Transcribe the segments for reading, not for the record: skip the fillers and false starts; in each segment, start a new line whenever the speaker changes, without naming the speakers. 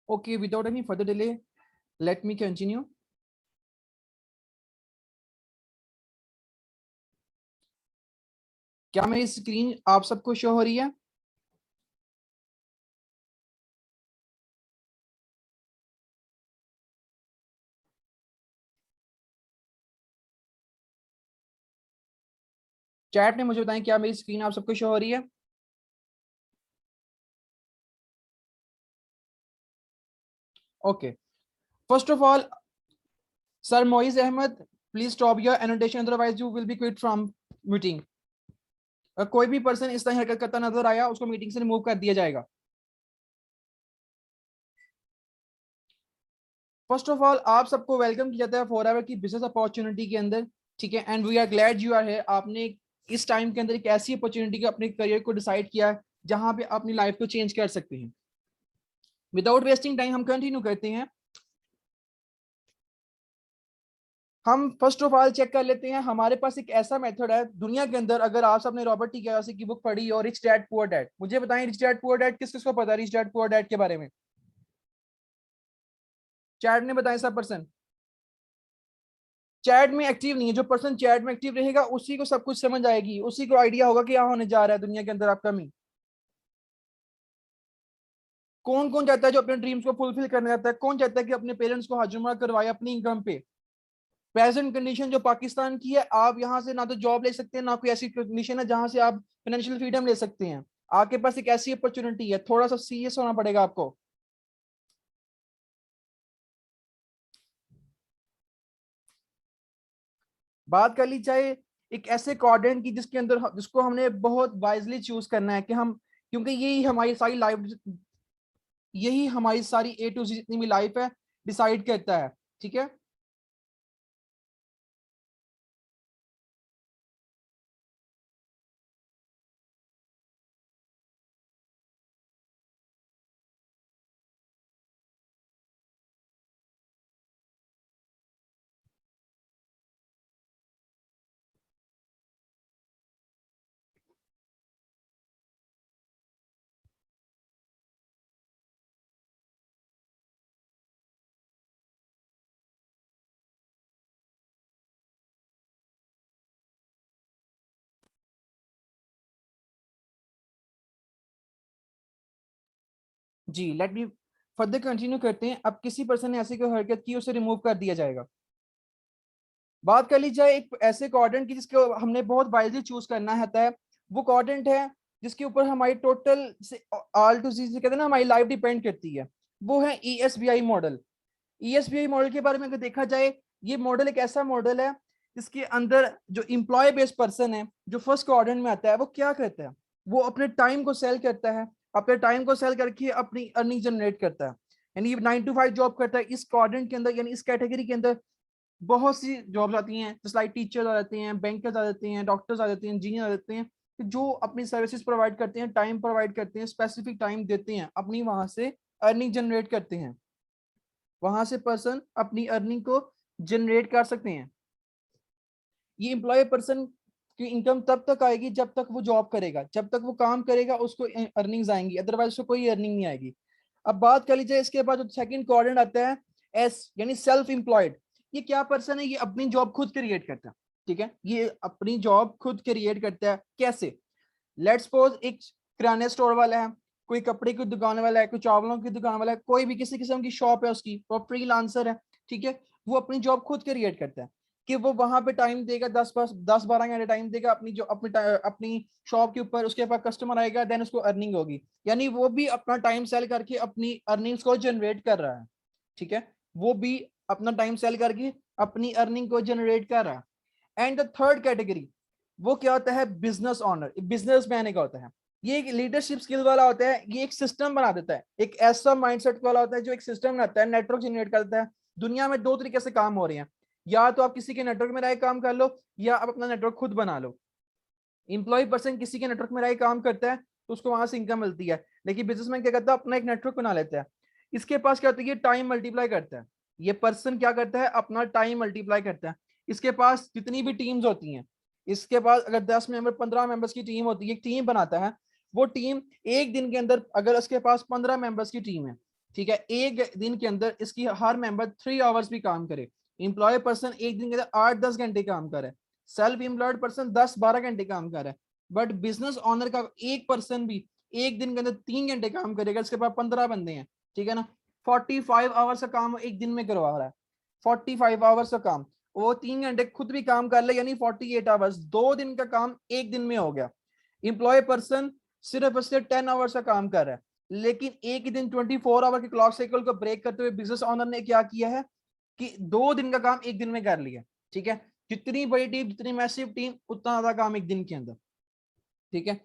Okay, without any further delay, let me continue. क्या मेरी screen आप सबको शो हो रही है? चैट में मुझे बताएं क्या मेरी स्क्रीन आप सबको शो हो रही है? Okay. First of all, Sir Moiz Ahmed, please stop your annotation, otherwise you will be quit from meeting. कोई भी पर्सन इस तरह हरकत करता नजर आया उसको मीटिंग से रिमूव कर दिया जाएगा. फर्स्ट ऑफ ऑल आप सबको वेलकम किया जाता है फॉरएवर की बिजनेस अपॉर्चुनिटी के अंदर, ठीक है. And we are glad you are है. आपने इस टाइम के अंदर एक ऐसी अपॉर्चुनिटी का अपने करियर को डिसाइड किया है जहां पे अपनी लाइफ को चेंज कर सकते हैं. विदाउट वेस्टिंग टाइम हम कंटिन्यू करते हैं. हम फर्स्ट ऑफ ऑल चेक कर लेते हैं. हमारे पास एक ऐसा मेथड है दुनिया के अंदर. अगर आप सबने रॉबर्ट टी कियोसाकी की बुक पढ़ी और रिच डैड पुअर डैड, मुझे बताएं रिच डैड पुअर डैड किस किसको पता है? रिच डैड पुअर डैड के बारे में चैट ने बताया. सब पर्सन चैट में एक्टिव नहीं है. जो पर्सन चैट में एक्टिव रहेगा उसी को सब कुछ समझ आएगी, उसी को आइडिया होगा कि क्या होने जा रहा है दुनिया के अंदर अपकमिंग. कौन कौन चाहता है जो अपने ड्रीम्स को फुलफिल करना चाहता है? कौन चाहता है कि अपने पेरेंट्स को हजमा करवाए अपनी इनकम पे? प्रेजेंट कंडीशन जो पाकिस्तान की है, आप यहाँ से ना तो जॉब ले सकते हैं ना कोई ऐसी कंडीशन है जहां से आप फाइनेंशियल फ्रीडम ले सकते हैं. आपके पास एक ऐसी अपॉर्चुनिटी है, थोड़ा सा सीरियस होना पड़ेगा आपको. बात कर ली जाए एक ऐसे क्वाड्रेंट की जिसके अंदर जिसको हमने बहुत वाइजली चूज करना है कि हम, क्योंकि यही हमारी सारी ए टू जी जितनी भी लाइफ है डिसाइड करता है, ठीक है. जी, लेट मी फर्दर कंटिन्यू करते हैं. अब किसी पर्सन ने ऐसी कोई हरकत की उसे रिमूव कर दिया जाएगा. बात कर ली जाए एक ऐसे क्वाड्रेंट की जिसको हमने बहुत वाइजली चूज करना है. वो क्वाड्रेंट है जिसके ऊपर हमारी टोटल से आल टू जी से कहते हैं ना हमारी लाइफ डिपेंड करती है. वो है ESBI मॉडल. ESBI मॉडल के बारे में अगर देखा जाए, ये मॉडल एक ऐसा मॉडल है जिसके अंदर जो एम्प्लॉय बेस्ड पर्सन है जो फर्स्ट क्वाड्रेंट में आता है, वो क्या करता है? वो अपने टाइम को सेल करता है. अपने टाइम को सेल करके अपनी अर्निंग जनरेट करता है. यानी 9 to 5 जॉब करता है. इस क्वाड्रेंट के अंदर यानी इस कैटेगरी के अंदर बहुत सी जॉब्स आती हैं. जैसे लाइक टीचर्स आ जाते हैं, बैंकर्स आ जाते हैं, डॉक्टर्स आ जाते हैं, इंजीनियर आ जाते हैं, जो अपनी सर्विसेज प्रोवाइड करते हैं, टाइम प्रोवाइड करते हैं, स्पेसिफिक टाइम देते हैं, अपनी वहां से अर्निंग जनरेट करते हैं. वहां से पर्सन अपनी अर्निंग को जनरेट कर सकते हैं. ये एम्प्लॉय पर्सन की इनकम तब तक आएगी जब तक वो जॉब करेगा, जब तक वो काम करेगा उसको अर्निंग्स आएंगी, अदरवाइज उसको कोई अर्निंग नहीं आएगी. अब बात कर लीजिए इसके बाद जो सेकंड क्वाड्रेंट आता है एस यानी सेल्फ एम्प्लॉयड. ये क्या पर्सन है? ये अपनी जॉब खुद क्रिएट करता है, ठीक है. ये अपनी जॉब खुद क्रिएट करता है. कैसे? लेट्स सपोज एक किराने स्टोर वाला है, कोई कपड़े की दुकान वाला है, कोई चावलों की दुकान वाला है, कोई भी किसी किस्म की शॉप है उसकी, वो फ्रीलांसर है, ठीक है. वो अपनी जॉब खुद क्रिएट करता है कि वो वहां पे टाइम देगा, 10-12 घंटे टाइम देगा अपनी जो अपनी शॉप के ऊपर. उसके पास कस्टमर आएगा, देन उसको अर्निंग होगी. यानी वो भी अपना टाइम सेल करके अपनी अर्निंग्स को जनरेट कर रहा है, ठीक है. वो भी अपना टाइम सेल करके अपनी अर्निंग को जनरेट कर रहा है. एंड द थर्ड कैटेगरी वो क्या होता है? बिजनेस ऑनर, बिजनेस मैन का होता है. ये एक लीडरशिप स्किल वाला होता है. ये एक सिस्टम बना देता है, एक ऐसा माइंडसेट वाला होता है जो एक सिस्टम बनाता है, नेटवर्क जनरेट करता है. दुनिया में दो तरीके से काम हो रहे हैं. या तो आप किसी के नेटवर्क में रह काम कर लो, या आप अपना नेटवर्क खुद बना लो. इंप्लॉय पर्सन किसी के नेटवर्क में रह काम करता है तो उसको वहां से इनकम मिलती है. लेकिन बिजनेसमैन क्या करता है? अपना एक नेटवर्क बना लेता है. इसके पास क्या होता है? ये टाइम मल्टीप्लाई करता है. ये पर्सन क्या करता है? अपना टाइम मल्टीप्लाई करता है. इसके पास जितनी भी टीम्स होती हैं, इसके पास अगर 10 मेंबर 15 मेंबर्स की टीम होती है, एक टीम बनाता है. वो टीम एक दिन के अंदर, अगर उसके पास 15 मेंबर्स की टीम है, ठीक है, एक दिन के अंदर इसकी हर मेंबर 3 आवर्स भी काम करे, एम्प्लॉय पर्सन एक दिन के अंदर 8-10 घंटे काम करे, सेल्फ एम्प्लॉयड पर्सन 10-12 घंटे काम करे, बट बिजनेस ऑनर का एक पर्सन भी एक दिन के अंदर 3 घंटे काम करेगा, इसके पास 15 बंदे हैं, ठीक है ना, 45 आवर्स का काम एक दिन में करवा रहा है, 45 आवर्स का काम, वो 3 घंटे खुद भी काम कर ले, यानी 48 आवर्स, 2 दिन का काम एक दिन में हो गया। एम्प्लॉय पर्सन सिर्फ और सिर्फ 10 आवर्स का काम कर रहा है, लेकिन एक ही दिन 24 आवर के क्लॉक साइकिल को ब्रेक करते हुए बिजनेस ऑनर ने क्या किया है कि 2 दिन का काम एक दिन में कर लिया, ठीक है, जितनी बड़ी टीम, जितनी मैसिव टीम, उतना ज्यादा काम एक दिन के अंदर, ठीक है।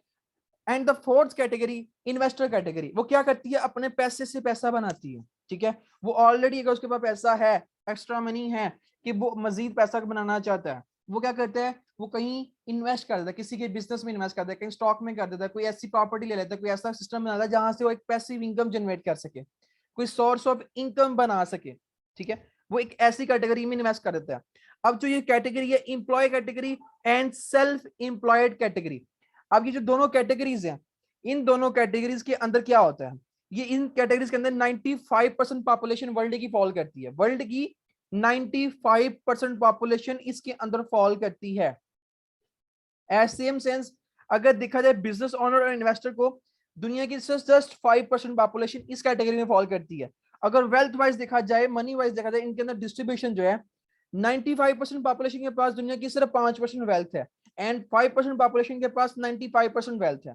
And the fourth category investor category, वो क्या करती है, अपने पैसे से पैसा बनाती है, ठीक है, वो ऑलरेडी अगर उसके पास पैसा है, एक्स्ट्रा मनी है कि वो मजीद पैसा बनाना चाहता है, वो क्या करता है, वो कहीं इन्वेस्ट कर देता है, किसी के बिजनेस में इन्वेस्ट कर देता है, कहीं स्टॉक में कर देता है, कोई ऐसी प्रॉपर्टी ले लेता है, कोई ऐसा सिस्टम बनाता है जहां से वो एक पैसिव इनकम जनरेट कर सके, कोई सोर्स ऑफ इनकम बना सके, ठीक है, वो एक ऐसी कैटेगरी में इन्वेस्ट कर देता है। अब जो ये कैटेगरी है, employ category and self employed category, अब ये जो दोनों कैटेगरीज हैं, इन दोनों कैटेगरीज के अंदर क्या होता है, ये इन कैटेगरीज के अंदर 95% पॉपुलेशन वर्ल्ड की फॉल करती है, वर्ल्ड की 95% पॉपुलेशन इसके अंदर फॉल करती है। एज सेम सेंस अगर देखा जाए बिजनेस ओनर और इन्वेस्टर को, दुनिया की जस्ट 5% पॉपुलेशन इस कैटेगरी में फॉल करती है। अगर वेल्थ वाइज देखा जाए, मनी वाइज देखा जाए, इनके अंदर डिस्ट्रीब्यूशन जो है, 95% पॉपुलेशन के पास दुनिया की सिर्फ 5% वेल्थ है, एंड 5% पॉपुलेशन के पास 95% वेल्थ है।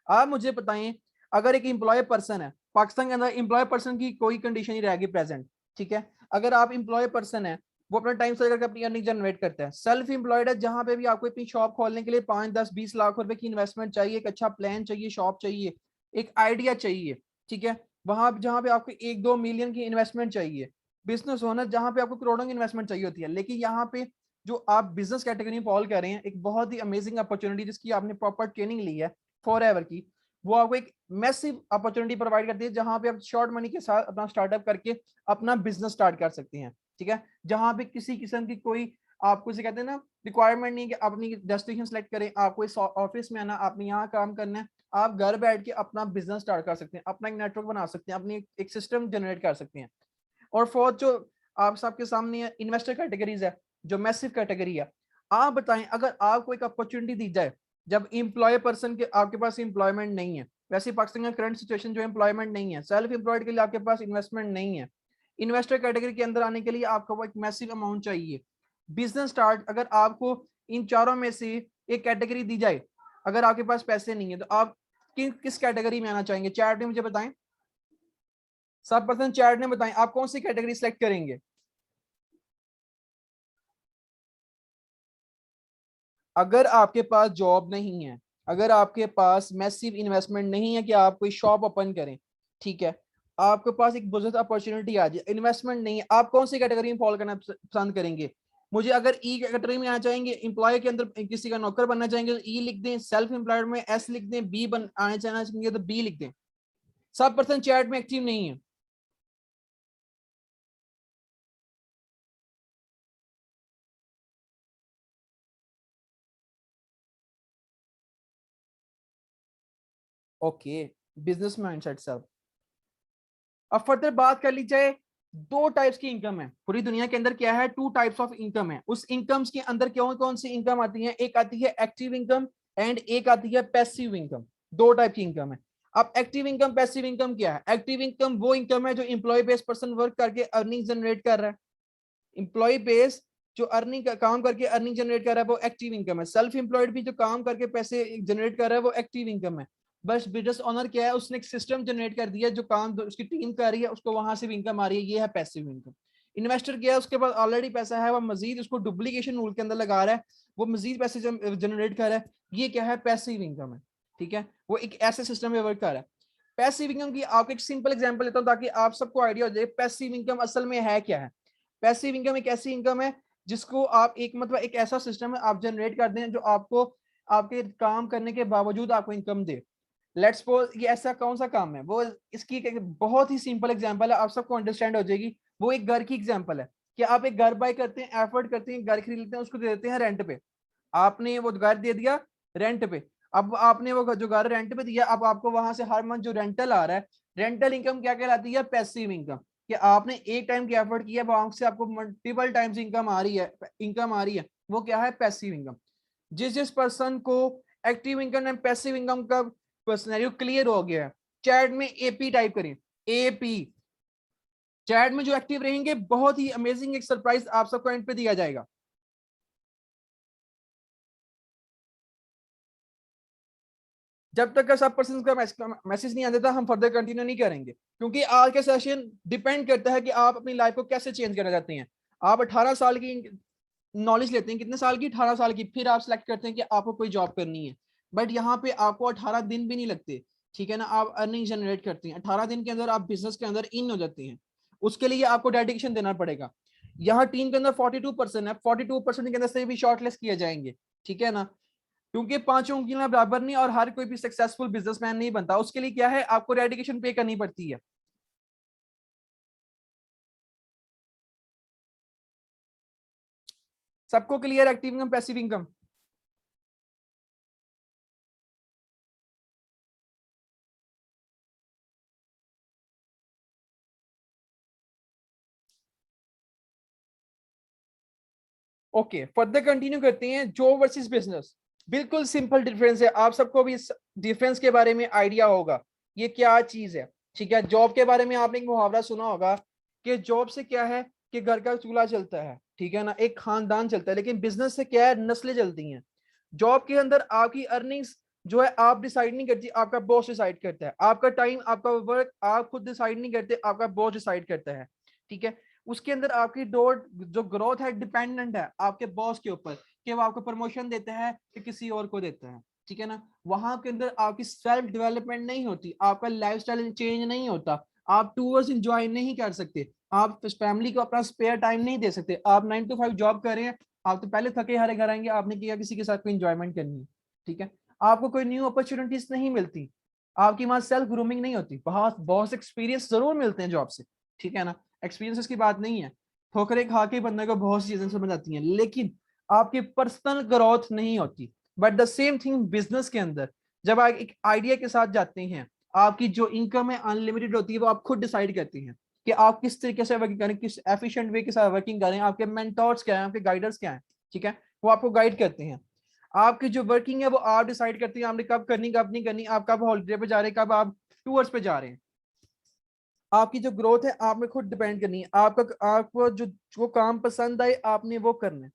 आप मुझे बताएं, अगर एक एम्प्लॉय पर्सन है पाकिस्तान के अंदर, एम्प्लॉय पर्सन की कोई कंडीशन नहीं रहेगी प्रेजेंट, ठीक है, अगर आप एम्प्लॉय पर्सन है, वो अपना टाइम से करके अपनी अर्निंग जनरेट करता है, सेल्फ एम्प्लॉयड है, जहां पे भी आपको अपनी शॉप खोलने के लिए 5-10-20 लाख रुपए की इन्वेस्टमेंट चाहिए, एक अच्छा प्लान चाहिए, शॉप चाहिए, एक आइडिया चाहिए, ठीक है, वहां जहां पे आपको 1-2 मिलियन की इन्वेस्टमेंट चाहिए, बिजनेस ओनर जहां पे आपको करोड़ों की इन्वेस्टमेंट चाहिए होती है, लेकिन यहाँ पे जो आप बिजनेस कैटेगरी में फॉल कर रहे हैं, एक बहुत ही अमेजिंग अपॉर्चुनिटी जिसकी आपने प्रॉपर ट्रेनिंग ली है फॉर एवर की, वो आपको एक मैसिव अपॉर्चुनिटी प्रोवाइड करती है, जहां पे आप शॉर्ट मनी के साथ अपना स्टार्टअप करके अपना बिजनेस स्टार्ट कर सकते हैं, ठीक है, जहां पे किसी किस्म की कोई आपको से कहते हैं ना रिक्वायरमेंट नहीं कि अपनी डेस्टिनेशन सेलेक्ट करें, आपको इस ऑफिस में आना, आपने यहाँ काम करना है, आप घर बैठ के अपना बिजनेस स्टार्ट कर सकते हैं, अपना एक नेटवर्क बना सकते हैं, अपनी एक सिस्टम जनरेट कर सकते हैं। और फोर्थ जो आप सबके सामने इन्वेस्टर कैटेगरीज है, जो मैसिव कैटेगरी है, आप बताएं अगर आपको एक अपॉर्चुनिटी दी जाए, जब एम्प्लॉय पर्सन के आपके पास एम्प्लॉयमेंट नहीं है, वैसे पाकिस्तान का करंट सिचुएशन जो एम्प्लॉयमेंट नहीं है, सेल्फ एम्प्लॉयड के लिए आपके पास इन्वेस्टमेंट नहीं है, इन्वेस्टर कैटेगरी के अंदर आने के लिए आपको एक मैसिव अमाउंट चाहिए, बिजनेस स्टार्ट, अगर आपको इन चारों में से एक कैटेगरी दी जाए, अगर आपके पास पैसे नहीं है, तो आप किस कैटेगरी में आना चाहेंगे, चैट में मुझे बताएं, सब पर्सन चैट में बताएं आप कौन सी कैटेगरी सेलेक्ट करेंगे। अगर आपके पास जॉब नहीं है, अगर आपके पास मैसिव इन्वेस्टमेंट नहीं है कि आप कोई शॉप ओपन करें, ठीक है, आपके पास एक बिजनेस अपॉर्चुनिटी आ जाए, इन्वेस्टमेंट नहीं है, आप कौन सी कैटेगरी में फॉलो करना पसंद करेंगे। मुझे अगर ई कैटेगरी में आना चाहेंगे, एम्प्लॉय के अंदर किसी का नौकर बनना चाहेंगे तो ई लिख दें, सेल्फ एम्प्लॉयड में एस लिख दें, बी बन आना चाहना चाहेंगे तो बी लिख दें। सब पर्सन चैट में एक्टिव नहीं है। ओके, बिजनेस माइंडसेट सब। अब फर्दर बात कर ली जाए, दो टाइप्स की इनकम है पूरी दुनिया के अंदर, क्या है, टू टाइप्स ऑफ इनकम है, उस इनकम्स के अंदर कौन कौन सी इनकम आती है, एक आती है एक्टिव इनकम एंड एक आती है पैसिव इनकम, दो टाइप की इनकम है। अब एक्टिव इनकम पैसिव इनकम क्या है, एक्टिव इनकम वो इनकम है जो इंप्लॉय बेस्ड पर्सन वर्क करके अर्निंग जनरेट कर रहा है, इंप्लॉय बेस्ड जो अर्निंग का काम करके अर्निंग जनरेट कर रहा है वो एक्टिव इनकम है, सेल्फ एम्प्लॉयड भी जो काम करके पैसे जनरेट कर रहा है वो एक्टिव इनकम है। बस बिजनेस ओनर क्या है, उसने एक सिस्टम जनरेट कर दिया, जो काम उसकी टीम कर रही है उसको वहां से भी इनकम आ रही है, ये है पैसिव इनकम। इन्वेस्टर क्या है, उसके पास ऑलरेडी पैसा है, वो मजीद उसको डुप्लीकेशन रूल के अंदर लगा रहा है, वो मजीद पैसे जनरेट कर रहा है, ये क्या है, पैसिव इनकम है, ठीक है, वो एक ऐसे सिस्टम में वर्क कर रहा है। पैसिव इनकम की आपको एक सिंपल एग्जांपल लेता हूं ताकि आप सबको आइडिया हो जाए पैसिव इनकम असल में है क्या है। पैसिव इनकम एक ऐसी इनकम है जिसको आप एक मतलब एक ऐसा सिस्टम है आप जनरेट कर दें जो आपको आपके काम करने के बावजूद आपको इनकम दे। लेट्स सपोज ये ऐसा कौन सा काम है, वो इसकी एक बहुत ही सिंपल एग्जांपल है, आप सबको अंडरस्टैंड हो जाएगी। वो एक घर की एग्जांपल है कि आप एक घर बाय करते हैं, एफर्ट करते हैं, घर खरीद लेते हैं, उसको दे देते हैं रेंट पे, आपने वो घर दे दिया रेंट पे। अब आपने वो जो घर रेंट पे दिया, अब आपको वहां से हर मंथ जो रेंटल आ रहा है रेंटल इनकम क्या कहलाती है? पैसिव इनकम, कि आपने एक टाइम की एफर्ट किया, वहां से आपको मल्टीपल टाइम्स इनकम आ रही है, वो क्या है? Passive income. जिस जिस पर्सन को active income and passive income का सिनेरियो क्लियर हो गया है, चैट में एपी टाइप करें, एपी। चैट में जो एक्टिव रहेंगे, बहुत ही अमेजिंग एक सरप्राइज आप सबको एंड पे दिया जाएगा। जब तक का सब पर्सन का मैसेज नहीं आता, हम फर्दर कंटिन्यू नहीं करेंगे, क्योंकि आज का सेशन डिपेंड करता है कि आप अपनी लाइफ को कैसे चेंज करना चाहते हैं। आप 18 साल की नॉलेज लेते हैं, कितने साल की? 18 साल की। फिर आप सेलेक्ट करते हैं कि आपको कोई जॉब करनी है, बट यहाँ पे आपको 18 दिन भी नहीं लगते, ठीक है ना? आप अर्निंग जनरेट करते हैं 18 दिन के अंदर, आप बिजनेस के अंदर इन हो जाते हैं। उसके लिए आपको डेडिकेशन देना पड़ेगा। यहाँ टीम के अंदर 42% है, 42% के अंदर से भी शॉर्टलिस्ट किए जाएंगे, ठीक है ना? क्योंकि पांचों उंगलियां बराबर नहीं, और हर कोई भी सक्सेसफुल बिजनेसमैन नहीं बनता। उसके लिए क्या है? आपको डेडिकेशन पे करनी पड़ती है। सबको clear? Active income, passive income? Okay, further continue करते हैं। जॉब वर्सेस बिजनेस, बिल्कुल सिंपल डिफरेंस है। आप सबको भी इस डिफरेंस के बारे में आइडिया होगा, ये क्या चीज है, ठीक है? जॉब के बारे में आपने एक मुहावरा सुना होगा कि जॉब से क्या है कि घर का चूल्हा चलता है, ठीक है ना, एक खानदान चलता है। लेकिन बिजनेस से क्या है? नस्लें चलती हैं। जॉब के अंदर आपकी अर्निंग्स जो है आप डिसाइड नहीं करती, आपका बॉस डिसाइड करता है। आपका टाइम, आपका वर्क आप खुद डिसाइड नहीं करते, आपका बॉस डिसाइड करता है, ठीक है? उसके अंदर आपकी डोर जो ग्रोथ है डिपेंडेंट है आपके बॉस के ऊपर, कि वो आपको प्रमोशन देता है कि किसी और को देता है, ठीक है ना? वहां के अंदर आपकी सेल्फ डेवलपमेंट नहीं होती, आपका लाइफस्टाइल चेंज नहीं होता, आप टूवर्स इंजॉय नहीं कर सकते, आप फैमिली को अपना स्पेयर टाइम नहीं दे सकते। आप 9 to 5 जॉब कर रहे हैं, आप तो पहले थके हारे घर आएंगे, आपने किया किसी के साथ कोई इंजॉयमेंट करनी है, ठीक है? आपको कोई न्यू अपॉर्चुनिटीज नहीं मिलती, आपकी वहां सेल्फ ग्रूमिंग नहीं होती, बहुत बहुत एक्सपीरियंस जरूर मिलते हैं जॉब से, ठीक है ना? एक्सपीरियंस की बात नहीं है, ठोकरे खा के बंदे को बहुत सी चीजें समझ आती हैं, लेकिन आपकी पर्सनल ग्रोथ नहीं होती। But the same thing business के अंदर, जब आप एक आइडिया के साथ जाते हैं, आपकी जो इनकम है अनलिमिटेड होती है, वो आप खुद डिसाइड करते हैं कि आप किस तरीके से वर्किंग करें, किस एफिशिएंट वे के साथ वर्किंग करें। आपके मेंटोर्स क्या हैं, आपके गाइडर्स क्या हैं, ठीक है? वो आपको गाइड करते हैं। आपकी जो वर्किंग है वो आप डिसाइड करते हैं, आपने कब करनी कब नहीं करनी, आप कब हॉलीडे पे जा रहे हैं, कब आप टूर्स पे जा रहे हैं। आपकी जो ग्रोथ है आप में खुद डिपेंड करनी है। आपका आपको जो जो काम पसंद आए आपने वो करना है,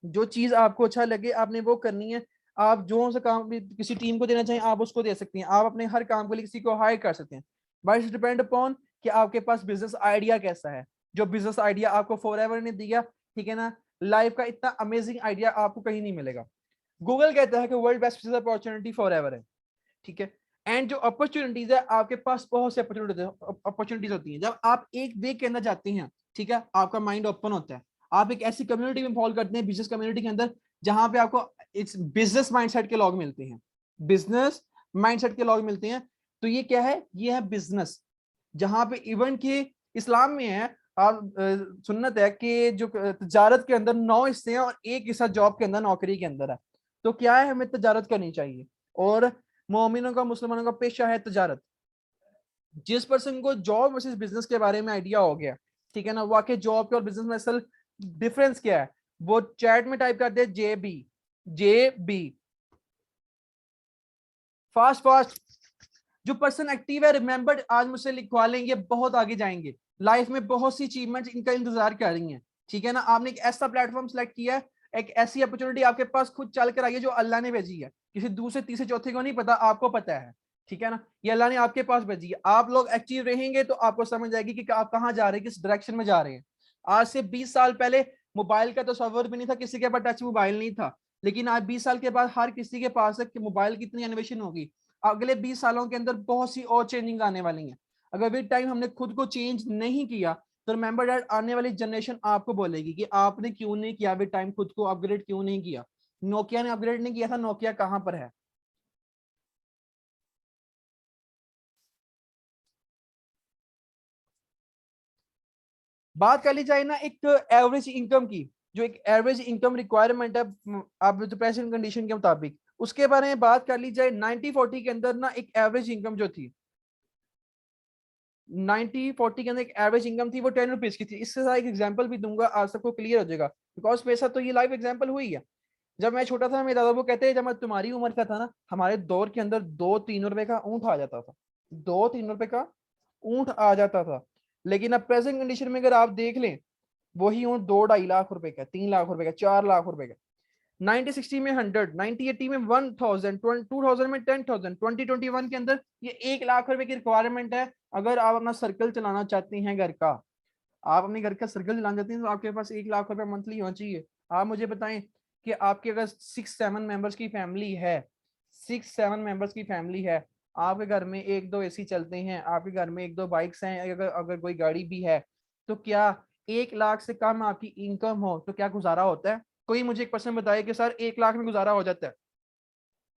जो चीज आपको अच्छा लगे आपने वो करनी है। आप जो सा काम भी किसी टीम को देना चाहें आप उसको दे सकते हैं, आप अपने हर काम के लिए किसी को हायर कर सकते हैं, बट इट्स डिपेंड अपॉन कि आपके पास बिजनेस आइडिया कैसा है। जो बिजनेस आइडिया आपको फॉर एवर ने दिया, ठीक है ना, लाइफ का इतना अमेजिंग आइडिया आपको कहीं नहीं मिलेगा। गूगल कहता है कि world best business opportunity for ever है, ठीक है? एंड जो अपॉर्चुनिटीज है, आपके पास बहुत सी अपॉर्चुनिटीज होती हैं। जब आप एक वे के अंदर जाते हैं, ठीक है, आपका माइंड ओपन होता है, आप एक ऐसी कम्युनिटी में फॉलो करते हैं, बिजनेस कम्युनिटी के अंदर, जहां पे आपको इट्स बिजनेस माइंडसेट के लोग मिलते हैं, बिजनेस माइंडसेट के लोग मिलते हैं। तो ये क्या है? ये है बिजनेस, जहां पे इवन की इस्लाम में है, आप सुन्नत है कि जो तजारत के अंदर 9 हिस्से हैं और एक हिस्सा जॉब के अंदर, नौकरी के अंदर है। तो क्या है? हमें तजारत करनी चाहिए, और मोमिनों का, मुसलमानों का पेशा है तजारत। जिस पर्सन को जॉब वर्सेस बिजनेस के बारे में आइडिया हो गया, ठीक है ना, वाकई जॉब के और बिजनेस में असल डिफरेंस क्या है, वो चैट में टाइप कर दे JB, JB, फास्ट फास्ट। जो पर्सन एक्टिव है, रिमेंबर्ड, आज मुझसे लिखवा लेंगे, बहुत आगे जाएंगे लाइफ में, बहुत सी अचीवमेंट इनका इंतजार कर रही हैं, ठीक है ना? आपने एक ऐसा प्लेटफॉर्म सेलेक्ट किया है, एक ऐसी अपॉर्चुनिटी आपके पास खुद चल कर आई है, जो अल्लाह ने भेजी है, किसी दूसरे तीसरे चौथे को नहीं पता, आपको पता है, ठीक है ना? ये अल्लाह ने आपके पास भेजी है। आप लोग एक्टिव रहेंगे तो आपको समझ आएगी कि आप कहाँ जा रहे हैं, किस डायरेक्शन में जा रहे हैं। आज से 20 साल पहले मोबाइल का तो तस्वर भी नहीं था, किसी के पास टच मोबाइल नहीं था, लेकिन आज 20 साल के बाद हर किसी के पास है कि मोबाइल की इतनी इनोवेशन होगी। अगले 20 सालों के अंदर बहुत सी और चेंजिंग आने वाली हैं। अगर विद टाइम हमने खुद को चेंज नहीं किया, तो रिमेंबर दैट आने वाली जनरेशन आपको बोलेगी कि आपने क्यों नहीं किया, विद टाइम खुद को अपग्रेड क्यों नहीं किया। नोकिया ने अपग्रेड नहीं किया था, नोकिया कहां पर है? बात कर ली जाए ना एक एवरेज इनकम की, जो एक एवरेज इनकम रिक्वायरमेंट है, आप जो प्रेजेंट कंडीशन के मुताबिक, उसके बारे में बात कर ली जाए। 90-40 के अंदर ना एक एवरेज इनकम जो थी, 90-40 के अंदर एक एवरेज इनकम थी वो 10 रुपीज की थी। इससे ज़्यादा एक एग्जांपल भी दूंगा, आज सबको क्लियर हो जाएगा, बिकॉज पैसा तो ये लाइव एग्जांपल हुई है। जब मैं छोटा था मेरे दादा वो कहते हैं, जब मैं तुम्हारी उम्र का था ना, हमारे दौर के अंदर 2-3 रुपए का ऊंट आ जाता था, 2-3 रुपए का ऊंट आ जाता था। लेकिन अब प्रेजेंट कंडीशन में अगर आप देख लें, वही ऊंट 2-2.5 लाख रुपए का, 3 लाख रुपए का, 4 लाख रुपए का। 90-60 में 100, 90-80 में 1000, 2000 में 10,000, 2021 के अंदर ये 1 लाख रुपए की रिक्वायरमेंट है। अगर आप अपना सर्कल चलाना चाहते हैं घर का, आप अपने घर का सर्कल चलाना चाहते हैं, तो आपके पास 1 लाख रुपए मंथली होना चाहिए। आप मुझे बताएं कि आपके अगर 6-7 मेंबर्स की फैमिली है, 6-7 मेंबर्स की फैमिली है, आपके घर में 1-2 एसी चलते हैं, आपके घर में 1-2 बाइक्स हैं, अगर अगर कोई गाड़ी भी है, तो क्या 1 लाख से कम आपकी इनकम हो तो क्या गुजारा होता है? कोई मुझे एक पर्सन बताए कि सर 1 लाख में गुजारा हो जाता है।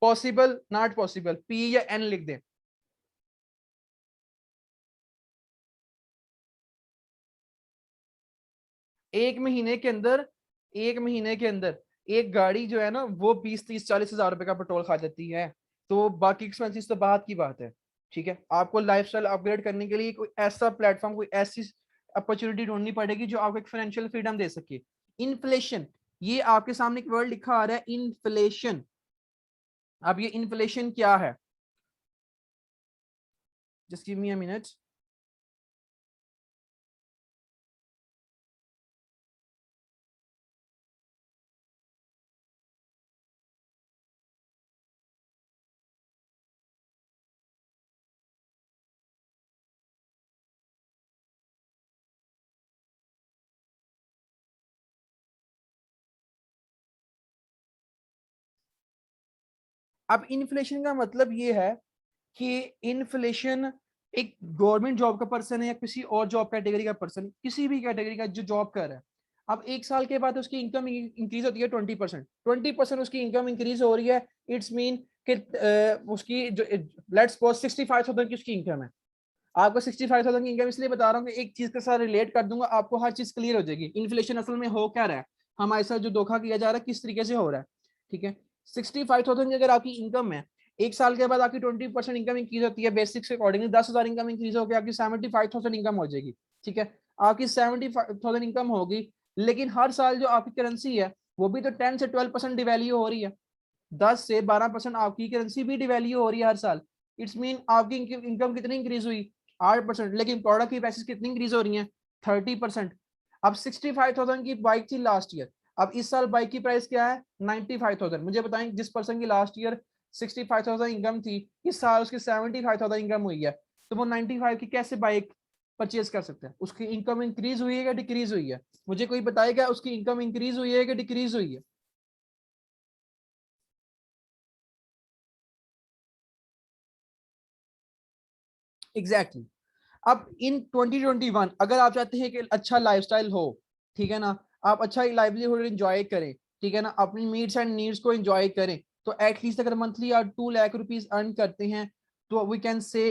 पॉसिबल, नॉट पॉसिबल, पी या एन लिख दें। एक महीने के अंदर, एक महीने के अंदर एक गाड़ी जो है ना वो 20-30-40 हज़ार रुपए का पेट्रोल खा जाती है। तो बाकी एक्सपेंसिस तो बात की बात है। ठीक है, आपको लाइफस्टाइल अपग्रेड करने के लिए कोई ऐसा प्लेटफॉर्म, कोई ऐसी अपॉर्चुनिटी ढूंढनी पड़ेगी जो आपको एक फाइनेंशियल फ्रीडम दे सके। इन्फ्लेशन, ये आपके सामने एक वर्ड लिखा आ रहा है, इन्फ्लेशन। अब ये इन्फ्लेशन क्या है? Just give me a minute. अब इन्फ्लेशन का मतलब ये है कि इन्फ्लेशन एक गवर्नमेंट जॉब का पर्सन है या किसी और जॉब कैटेगरी का पर्सन, किसी भी कैटेगरी का जो जॉब कर रहा है, अब 1 साल के बाद उसकी इनकम इंक्रीज होती है 20%, 20% उसकी इनकम इंक्रीज हो रही है। इट्स मीन कि उसकी जो, लेट्स सपोज 65,000 की उसकी इनकम है। आपको 65,000 की इनकम इसलिए बता रहा हूँ कि एक चीज के साथ रिलेट कर दूंगा, आपको हर चीज क्लियर हो जाएगी। इन्फ्लेशन असल में हो क्या रहा है, हमारे साथ जो धोखा किया जा रहा है किस तरीके से हो रहा है। ठीक है, 65,000 की अगर आपकी इनकम है, 1 साल के बाद आपकी 20% इनकम इंक्रीज होती है, बेसिक से अकॉर्डिंगली 10,000 इनकम इंक्रीज होकर आपकी 75,000 इनकम हो जाएगी। ठीक है, आपकी 75,000 इनकम होगी, लेकिन हर साल जो आपकी करेंसी है वो भी तो 10 से 12% डिवैल्यू हो रही है, 10 से 12% आपकी करेंसी भी डिवैल्यू हो रही है हर साल। इट्स मीन आपकी इनकम कितनी इंक्रीज हुई, 8%, लेकिन प्रोडक्ट की प्राइसेस कितनी इंक्रीज हो रही हैं, 30%। अब 65,000 की बाइक थी लास्ट ईयर, अब इस साल बाइक की प्राइस क्या है, 95,000। मुझे बताएं, जिस पर्सन की लास्ट ईयर 65,000 इनकम थी, इस साल उसकी 75,000 इनकम हुई है, तो वो 95 की कैसे बाइक परचेज कर सकते हैं? उसकी इनकम इंक्रीज हुई है या डिक्रीज हुई है? मुझे कोई बताएगा उसकी इनकम इंक्रीज हुई है कि डिक्रीज हुई है? Exactly exactly. अब इन 2021 अगर आप चाहते हैं कि अच्छा लाइफस्टाइल हो, ठीक है ना, आप अच्छा लाइवलीहुड एंजॉय करें, ठीक है ना, अपनी नीड्स एंड नीड्स को एंजॉय करें, तो एटलीस्ट अगर मंथली आप 2 लाख रुपीज अर्न करते हैं, तो वी कैन से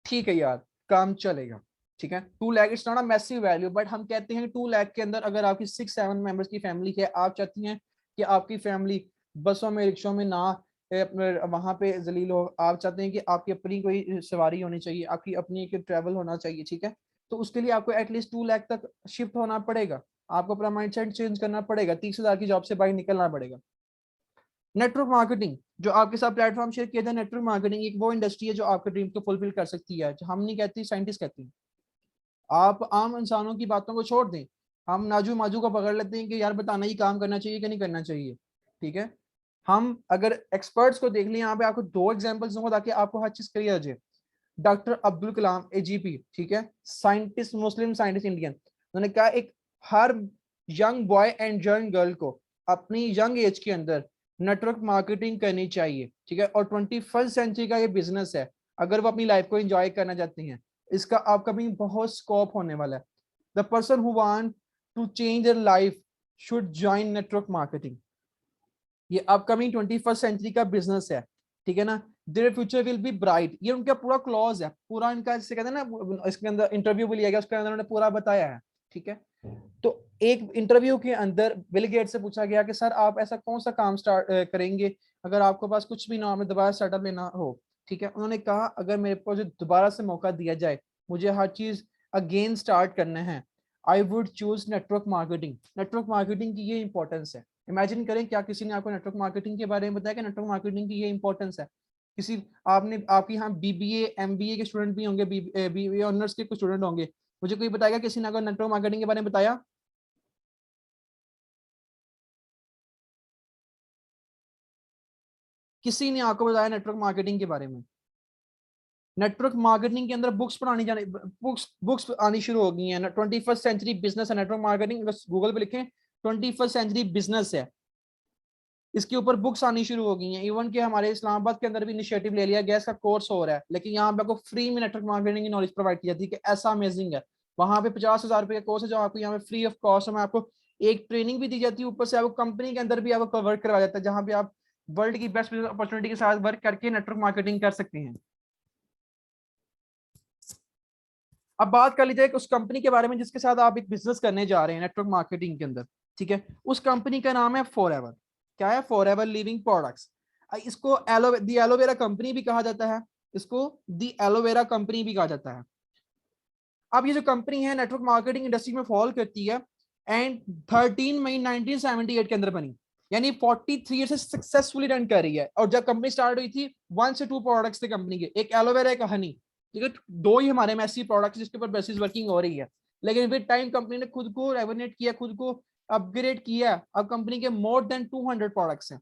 ठीक है यार, काम चलेगा। ठीक है, 2 lakh it's not a massive value, but हम कहते हैं 2 लाख के अंदर अगर आपकी 6-7 मेंबर्स की फैमिली है, आप चाहती हैं कि आपकी फैमिली बसों में, रिक्शों में ना वहां पे जलील हो, आप चाहते हैं कि आपकी अपनी कोई सवारी होनी चाहिए, आपकी अपनी एक ट्रैवल होना चाहिए। ठीक है, तो उसके लिए आपको एटलीस्ट 2 लाख तक शिफ्ट होना पड़ेगा, आपको अपना माइंडसेट चेंज करना पड़ेगा, 30,000 की जॉब से बाहर निकलना पड़ेगा। नेटवर्क मार्केटिंग, जो आपके साथ प्लेटफॉर्म शेयर किया था, नेटवर्क मार्केटिंग एक वो इंडस्ट्री है जो आपके ड्रीम को फुलफिल कर सकती है, जो हम नहीं कहती, साइंटिस्ट कहती हैं। आप आम इंसानों की बातों को छोड़ दें, हम नाजू माजू को पकड़ लेते हैं कि यार बताना ही काम करना चाहिए कि नहीं करना चाहिए। ठीक है, हम अगर एक्सपर्ट्स को देख लें, यहाँ पे आपको 2 एग्जांपल्स दूंगा ताकि आपको हर चीज क्लियर हो जाए। डॉक्टर अब्दुल कलाम, एजीपी, ठीक है, साइंटिस्ट, मुस्लिम साइंटिस्ट, इंडियन, उन्होंने कहा एक हर young boy and young girl को अपनी यंग एज के अंदर नेटवर्क मार्केटिंग करनी चाहिए। ठीक है, और 21st सेंचुरी का ये बिजनेस है, अगर वो अपनी लाइफ को एंजॉय करना चाहते हैं, इसका अपकमिंग बहुत स्कोप होने वाला है। The person who want to change their life should join network marketing. ये अपकमिंग 21st सेंचुरी का बिजनेस है। ठीक है ना, their future will be bright, ये उनका पूरा क्लॉज है, पूरा इनका जिसे कहते हैं ना, इसके अंदर इंटरव्यू भी लिया गया, उसके अंदर उन्होंने पूरा बताया है। ठीक है, तो एक इंटरव्यू के अंदर बिल गेट से पूछा गया कि सर आप ऐसा कौन सा काम स्टार्ट करेंगे अगर आपके पास कुछ भी ना हो, हमें दोबारा स्टार्टअप लेना हो? ठीक है, उन्होंने कहा अगर मेरे को जो दोबारा से मौका दिया जाए मुझे हर चीज अगेन स्टार्ट करना है, I would choose network marketing. Network marketing की ये इंपॉर्टेंस है। इमेजिन करें, क्या किसी ने आपको नेटवर्क मार्केटिंग के बारे में बताया कि नेटवर्क मार्केटिंग की ये इंपॉर्टेंस है? किसी आपने आपके यहाँ बीबीए एमबीए के स्टूडेंट भी होंगे, बीबीए ऑनर्स के कुछ स्टूडेंट होंगे, मुझे कोई बताएगा किसी ने आपको नेटवर्क मार्केटिंग के बारे में बताया? किसी ने आपको बताया नेटवर्क मार्केटिंग के बारे में? नेटवर्क मार्केटिंग के अंदर बुक्स पढ़ानी जाने, बुक्स बुक्स आनी शुरू हो गई हैं। 21st सेंचुरी बिजनेस है नेटवर्क मार्केटिंग, बस गूगल पे लिखें 21st सेंचुरी बिजनेस है, इसके ऊपर बुक्स आनी शुरू हो गई हैं। इवन कि हमारे इस्लामाबाद के अंदर भी इनिशिएटिव ले लिया गया, इसका कोर्स हो रहा है, लेकिन यहाँ पे आपको फ्री में नेटवर्क मार्केटिंग की नॉलेज प्रोवाइड की जाती है कि ऐसा अमेजिंग है। वहां पे 50,000 रुपए का कोर्स है जो आपको यहाँ पे फ्री ऑफ कॉस्ट में आपको एक ट्रेनिंग भी दी जाती है, ऊपर से आपको कंपनी के अंदर भी आपको वर्क करवाया जाता है, जहाँ पे आप वर्ल्ड की बेस्ट अपॉर्चुनिटी के साथ वर्क करके नेटवर्क मार्केटिंग कर सकते हैं। अब बात कर लीजिए उस कंपनी के बारे में जिसके साथ आप एक बिजनेस करने जा रहे हैं नेटवर्क मार्केटिंग के अंदर, ठीक है? उस कंपनी का नाम है फॉरएवर। क्या है? Forever living products. इसको दी एलोवेरा कंपनी भी कहा जाता है, इसको दी एलोवेरा कंपनी भी कहा जाता है। अब ये जो कंपनी है नेटवर्क मार्केटिंग इंडस्ट्री में फॉल करती है, एंड 13 मई 1978 के अंदर बनी, यानी 43 ईयर से सक्सेसफुली रन कर रही है। और जब कंपनी स्टार्ट हुई थी 1 से 2 प्रोडक्ट्स थे कंपनी के, एक एलोवेरा एक हनी, ठीक है? दो ही हमारे में ऐसी प्रोडक्ट्स जिसके ऊपर बेसिस वर्किंग हो रही है। लेकिन विद टाइम कंपनी ने खुद को रेवोनेट किया, खुद को अपग्रेड किया। अब कंपनी के मोर देन 200 प्रोडक्ट्स हैं,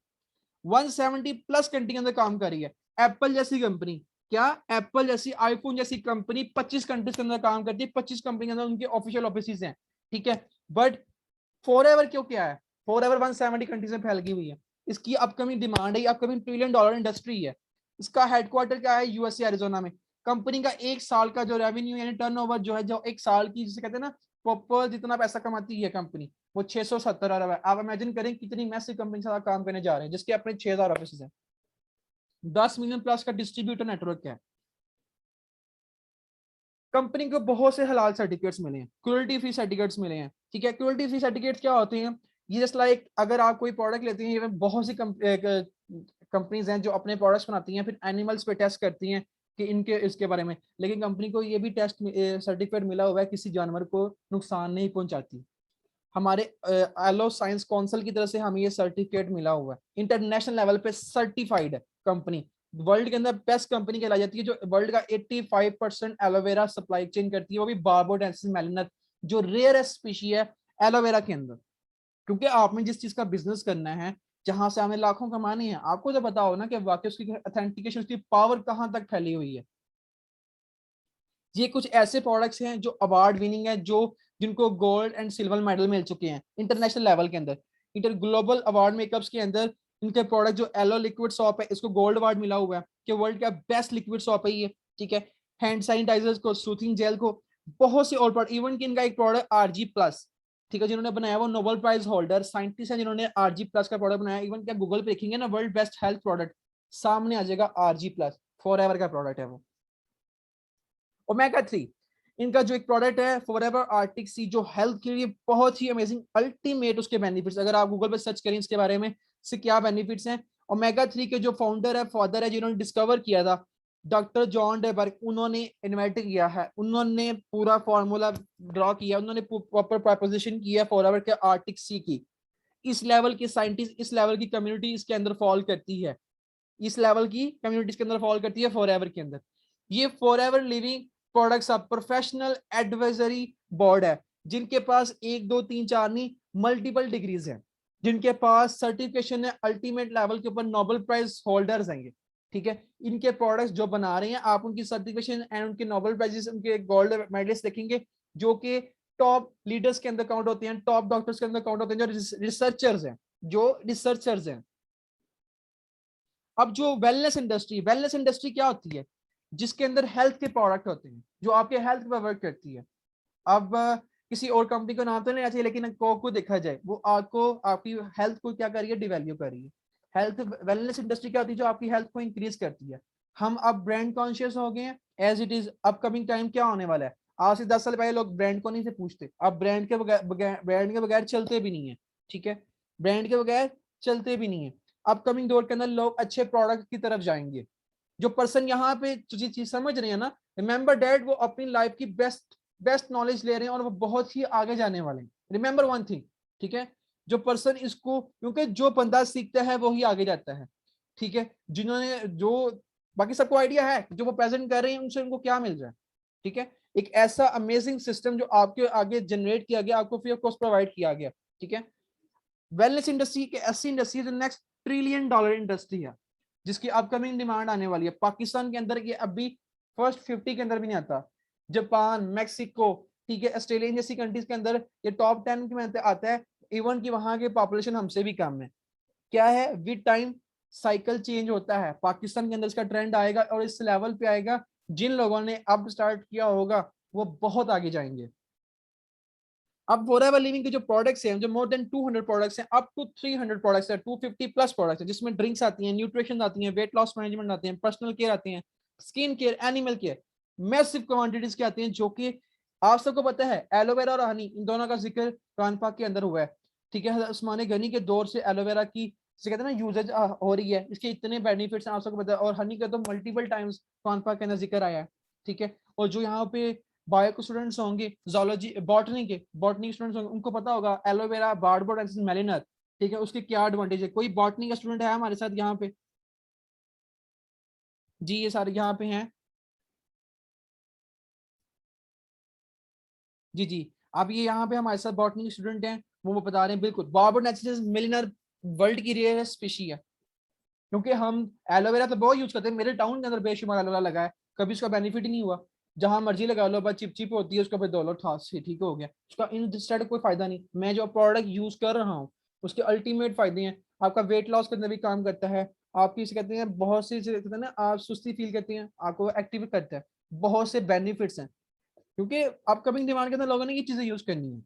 170 प्लस कंट्री के अंदर काम कर रही है। एप्पल जैसी कंपनी, क्या एप्पल जैसी आईफोन जैसी कंपनी 25 कंट्रीज के अंदर काम करती है, 25 कंपनी के अंदर उनके ऑफिशियल ऑफिस हैं, ठीक है? बट फॉरएवर क्यों क्या है? फॉरएवर 170 कंट्रीज में फैल गई हुई है। इसकी अपकमिंग डिमांड है, अपकमिंग $1 ट्रिलियन इंडस्ट्री है। इसका हेडक्वार्टर क्या है? यूएसए एरिजोना में। कंपनी का एक साल का जो रेवेन्यू यानी टर्नओवर जो है, जो एक साल की जिसे कहते हैं ना प्रॉपर जितना पैसा कमाती है कंपनी, वो 670 अरब है। आप इमेजिन करें कितनी मैसिव कंपनी के साथ काम करने जा रहे हैं, जिसके अपने 6000 ऑफिस हैं, 10 मिलियन प्लस का डिस्ट्रीब्यूटर नेटवर्क है। कंपनी को बहुत से हलाल सर्टिफिकेट्स मिले हैं, क्रुएल्टी फ्री सर्टिफिकेट्स मिले हैं, ठीक है? क्रुएल्टी फ्री सर्टिफिकेट्स क्या होते हैं? ये जस्ट लाइक अगर आप कोई प्रोडक्ट लेते हैं, ये बहुत सी कंपनीज हैं जो अपने प्रोडक्ट्स बनाती हैं, फिर एनिमल्स पे टेस्ट करती हैं कि इनके इसके बारे में, लेकिन कंपनी को ये भी टेस्ट सर्टिफिकेट मिला हुआ है किसी जानवर को नुकसान नहीं पहुंचाती। हमारे एलो साइंस काउंसिल की तरफ से हमें ये सर्टिफिकेट मिला हुआ है, इंटरनेशनल लेवल पे सर्टिफाइड है कंपनी। वर्ल्ड के अंदर बेस्ट कंपनी कहलाई जाती है, जो वर्ल्ड का 85% एलोवेरा सप्लाई चेन करती है, वो भी बार्बाडोसिस मेलिनस, जो रेयर स्पीशी है एलोवेरा के अंदर। क्योंकि आपने जिस चीज का बिजनेस करना है, जहां से हमें लाखों कमानी है, आपको तो पता हो ना कि वाकई उसकी ऑथेंटिकेशन, उसकी पावर कहां तक फैली हुई है। ये कुछ ऐसे प्रोडक्ट्स हैं जो अवार्ड विनिंग है, जो जिनको गोल्ड एंड सिल्वर मेडल मिल चुके हैं इंटरनेशनल लेवल के अंदर। इंटर ग्लोबल अवार्ड मेकअप्स के अंदर इनके प्रोडक्ट, जो एलो लिक्विड सॉप है, इसको गोल्ड अवार्ड मिला हुआ है कि वर्ल्ड का बेस्ट लिक्विड सॉप है ये, ठीक है? हैंड सैनिटाइजर्स को, सूथिंग जेल को, बहुत से और प्रोडक्ट, इवन कि इनका एक प्रोडक्ट आरजी प्लस, ठीक है, जिन्होंने बनाया वो नोबेल प्राइज होल्डर साइंटिस्ट है जिन्होंने आरजी प्लस का प्रोडक्ट बनाया। इवन क्या गूगल पे लिखेंगे ना वर्ल्ड बेस्ट हेल्थ प्रोडक्ट, सामने आ जाएगा आरजी प्लस, फॉरएवर का प्रोडक्ट है वो। ओमेगा 3 इनका जो एक प्रोडक्ट है फॉरएवर आर्टिक सी, जो हेल्थ के लिए बहुत ही अमेजिंग अल्टीमेट उसके बेनिफिट्स, अगर आप गूगल पे सर्च करें इसके बारे में से क्या बेनिफिट्स हैं। ओमेगा 3 के जो फाउंडर है, फादर है, जिन्होंने डिस्कवर किया था, डॉक्टर जॉन डेबर्ग, उन्होंने इन्वेंट किया है, उन्होंने पूरा फॉर्मूला ड्रॉ किया, उन्होंने प्रॉपर प्रपोजिशन किया फॉरएवर के आर्टिक सी की। इस लेवल के साइंटिस्ट, इस लेवल की कम्युनिटी इसके अंदर फॉल करती है, इस लेवल की कम्युनिटीज के अंदर फॉल करती है फॉरएवर के अंदर। ये फॉरएवर लिविंग प्रोडक्ट्स अब प्रोफेशनल एडवाइजरी बोर्ड है, जिनके पास 1 2 3 4 नहीं मल्टीपल डिग्रीज हैं, जिनके पास सर्टिफिकेशन है अल्टीमेट लेवल के ऊपर, नोबेल प्राइज होल्डर्स हैं ये, ठीक है? इनके प्रोडक्ट्स जो बना रहे हैं, आप उनकी सर्टिफिकेशन एंड उनके नोबेल प्राइजेस, उनके गोल्ड मेडलिस्ट देखेंगे, जो कि टॉप लीडर्स के अंदर काउंट होते हैं, टॉप डॉक्टर्स के अंदर काउंट होते हैं, जो रिसर्चर्स हैं। अब जो वेलनेस इंडस्ट्री क्या होती है? जिसके अंदर हेल्थ के प्रोडक्ट होते हैं, जो आपके हेल्थ पर वर्क करती है। अब किसी और कंपनी का नाम तो नहीं चाहिए, लेकिन को देखा जाए, वो आपको आपकी हेल्थ को क्या कर रही है? डिवेल्यू कर रही है। हेल्थ वेलनेस इंडस्ट्री क्या होती है? जो आपकी हेल्थ को इंक्रीज करती है। हम अब ब्रांड कॉन्शियस हो गए हैं, as it is upcoming time क्या होने वाला है। आज से 10 साल पहले लोग ब्रांड को नहीं से पूछते, अब ब्रांड के बगैर चलते भी नहीं है, ठीक है? ब्रांड के बगैर चलते भी नहीं है। अपकमिंग दौर के अंदर लोग अच्छे प्रोडक्ट की तरफ जाएंगे। जो पर्सन यहाँ पे तुझे चीज समझ रहे हैं ना, रिमेंबर डैट वो अपनी लाइफ की बेस्ट नॉलेज ले रहे हैं और वो बहुत ही आगे जाने वाले हैं। रिमेंबर वन थिंग, ठीक है, जो पर्सन इसको, क्योंकि जो बंदा सीखता है वो ही आगे जाता है, ठीक है। जिन्होंने जो बाकी सबको आइडिया है जो वो प्रेजेंट कर रहे हैं उनसे उनको क्या मिल रहा है, ठीक है। एक ऐसा अमेजिंग सिस्टम जो आपके आगे जनरेट किया गया, आपको फ्री ऑफ कॉस्ट प्रोवाइड किया गया, ठीक है। वेलनेस इंडस्ट्री की ऐसी इंडस्ट्री है जो नेक्स्ट $1 ट्रिलियन इंडस्ट्री है, जिसकी अपकमिंग डिमांड आने वाली है। पाकिस्तान के अंदर ये अभी फर्स्ट 50 के अंदर भी नहीं आता। जापान, मैक्सिको, ठीक है, ऑस्ट्रेलिया जैसी कंट्रीज के अंदर ये टॉप 10 के में आता है। इवन की वहां की पॉपुलेशन हमसे भी कम है। क्या है, विद टाइम साइकिल चेंज होता है, पाकिस्तान के अंदर इसका ट्रेंड आएगा और इस लेवल पे आएगा। जिन लोगों ने अब स्टार्ट किया होगा वो बहुत आगे जाएंगे। अब फॉरएवर लिविंग के जो प्रोडक्ट्स हैं, जो मोर देन 200 प्रोडक्ट्स हैं, अप टू 300 प्रोडक्ट्स है, 250 प्लस प्रोडक्ट्स है, जिसमें ड्रिंक्स आती हैं, न्यूट्रिशन आती हैं, वेट लॉस मैनेजमेंट आती हैं, पर्सनल केयर आती हैं, skin care, animal care, massive quantities की आती हैं। जो कि आप सबको पता है एलोवेरा और हनी, इन दोनों का जिक्र कुरान पाक के अंदर हुआ है, ठीक है। उस्मान गनी के दौर से एलोवेरा की कहते हैं ना यूजेज हो रही है, इसके इतने बेनिफिट्स हैं आप सबको पता है। और हनी का तो मल्टीपल टाइम्स कुरान पाक के अंदर जिक्र आया है, ठीक है। और जो यहाँ पे बायो के स्टूडेंट्स होंगे, जोलॉजी बॉटनी स्टूडेंट्स होंगे, उनको पता होगा एलोवेरा बार्डबोर्ड मेलिनर, ठीक है, उसके क्या एडवांटेज है। कोई बॉटनी का स्टूडेंट है हमारे साथ यहाँ पे? जी ये सारे यहाँ पे हैं। जी जी, अब ये यहाँ पे हमारे साथ बॉटनी के स्टूडेंट हैं, वो बता रहे हैं बिल्कुल बार्बोनेसिस मेलिनर वर्ल्ड की रेयर स्पीशी है। क्योंकि हम एलोवेरा तो बहुत यूज करते हैं, मेरे टाउन के अंदर बेशुमार एलोवेरा लगा है, कभी उसका बेनिफिट ही नहीं हुआ। जहां मर्जी लगा लो, बस चिप चिप होती है, उसका धो लो, ठास से ठीक हो गया, उसका इंस्टेड कोई फायदा नहीं। मैं जो प्रोडक्ट यूज कर रहा हूँ उसके अल्टीमेट फायदे हैं। आपका वेट लॉस करने भी काम करता है, आपकी कहते हैं बहुत सी कहते हैं ना, आप सुस्ती फील करते हैं, आपको एक्टिव करता है, बहुत से बेनिफिट्स हैं। क्योंकि अपकमिंग डिमांड के अंदर लोगों ने ये चीजें यूज करनी है।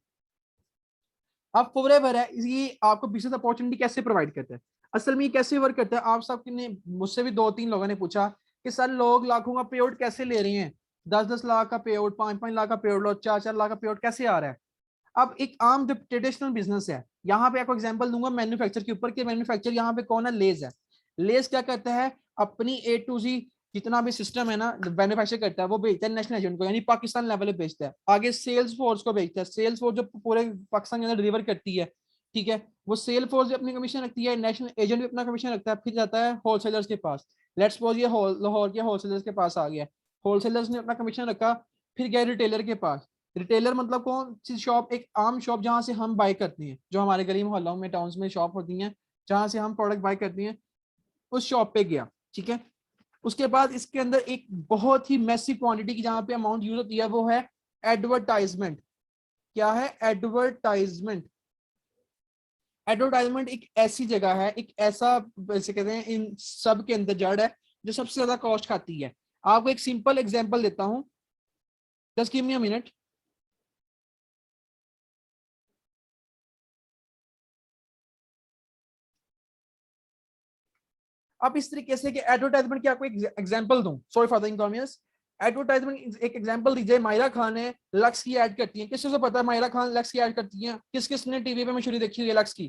अब फॉरएवर है, ये आपको बिजनेस अपॉर्चुनिटी कैसे प्रोवाइड करता है, असल में ये कैसे वर्क करता है। आप सब ने मुझसे भी 2-3 लोगों ने पूछा कि सर लोग लाखों का पे आउट कैसे ले रहे हैं, 10-10 लाख का पे आउट, 5-5 लाख का पे आउट, 4-4 लाख का पे आउट कैसे आ रहा है। अब एक आम जो ट्रेडिशनल बिजनेस है, यहाँ पे आपको एग्जांपल दूंगा मैन्युफैक्चर के ऊपर, कि मैन्युफैक्चर यहाँ पे कौन है, लेज है। लेज क्या करता है, अपनी A to Z जितना भी सिस्टम है ना मैन्युफैक्चर करता है, वो बेचता है नेशनल एजेंट को, यानी पाकिस्तान लेवल पे बेचता है, आगे सेल्स फोर्स को बेचता है। सेल्स फोर्स जो पूरे पाकिस्तान के अंदर डिलीवर करती है, ठीक है, वो सेल फोर्स भी अपनी कमीशन रखती है, नेशनल एजेंट भी अपना कमीशन रखता है, फिर जाता है होलसेलर्स के पास। लेट्स सपोज ये लाहौर के होलसेलर्स के पास आ गया, होलसेलर्स ने अपना कमीशन रखा, फिर गया रिटेलर के पास। रिटेलर मतलब कौन सी शॉप, एक आम शॉप जहां से हम बाय करते हैं, जो हमारे गली मोहल्लों में टाउन्स में शॉप होती हैं जहां से हम प्रोडक्ट बाय करते हैं, उस शॉप पे गया, ठीक है। उसके बाद इसके अंदर एक बहुत ही मैसिव क्वांटिटी की जहां पे अमाउंट यूज होती है वो है एडवर्टाइजमेंट। क्या है एडवर्टाइजमेंट? एडवर्टाइजमेंट एक ऐसी जगह है, एक ऐसा वैसे कहते हैं इन सब के अंदर जड़ है जो सबसे ज्यादा कॉस्ट खाती है। आपको एक सिंपल एग्जांपल देता हूं, just give me a minute. अब इस तरीके से कि एडवर्टाइजमेंट की आपको एक एग्जांपल दूं, sorry for the inconvenience. Advertisement एक एग्जांपल दीजिए, मायरा खान है लक्स की ऐड करती है, किसी से पता है मायरा खान लक्स की ऐड करती है? किस किस ने टीवी पे मशहूरी देखी हुई है लक्स की?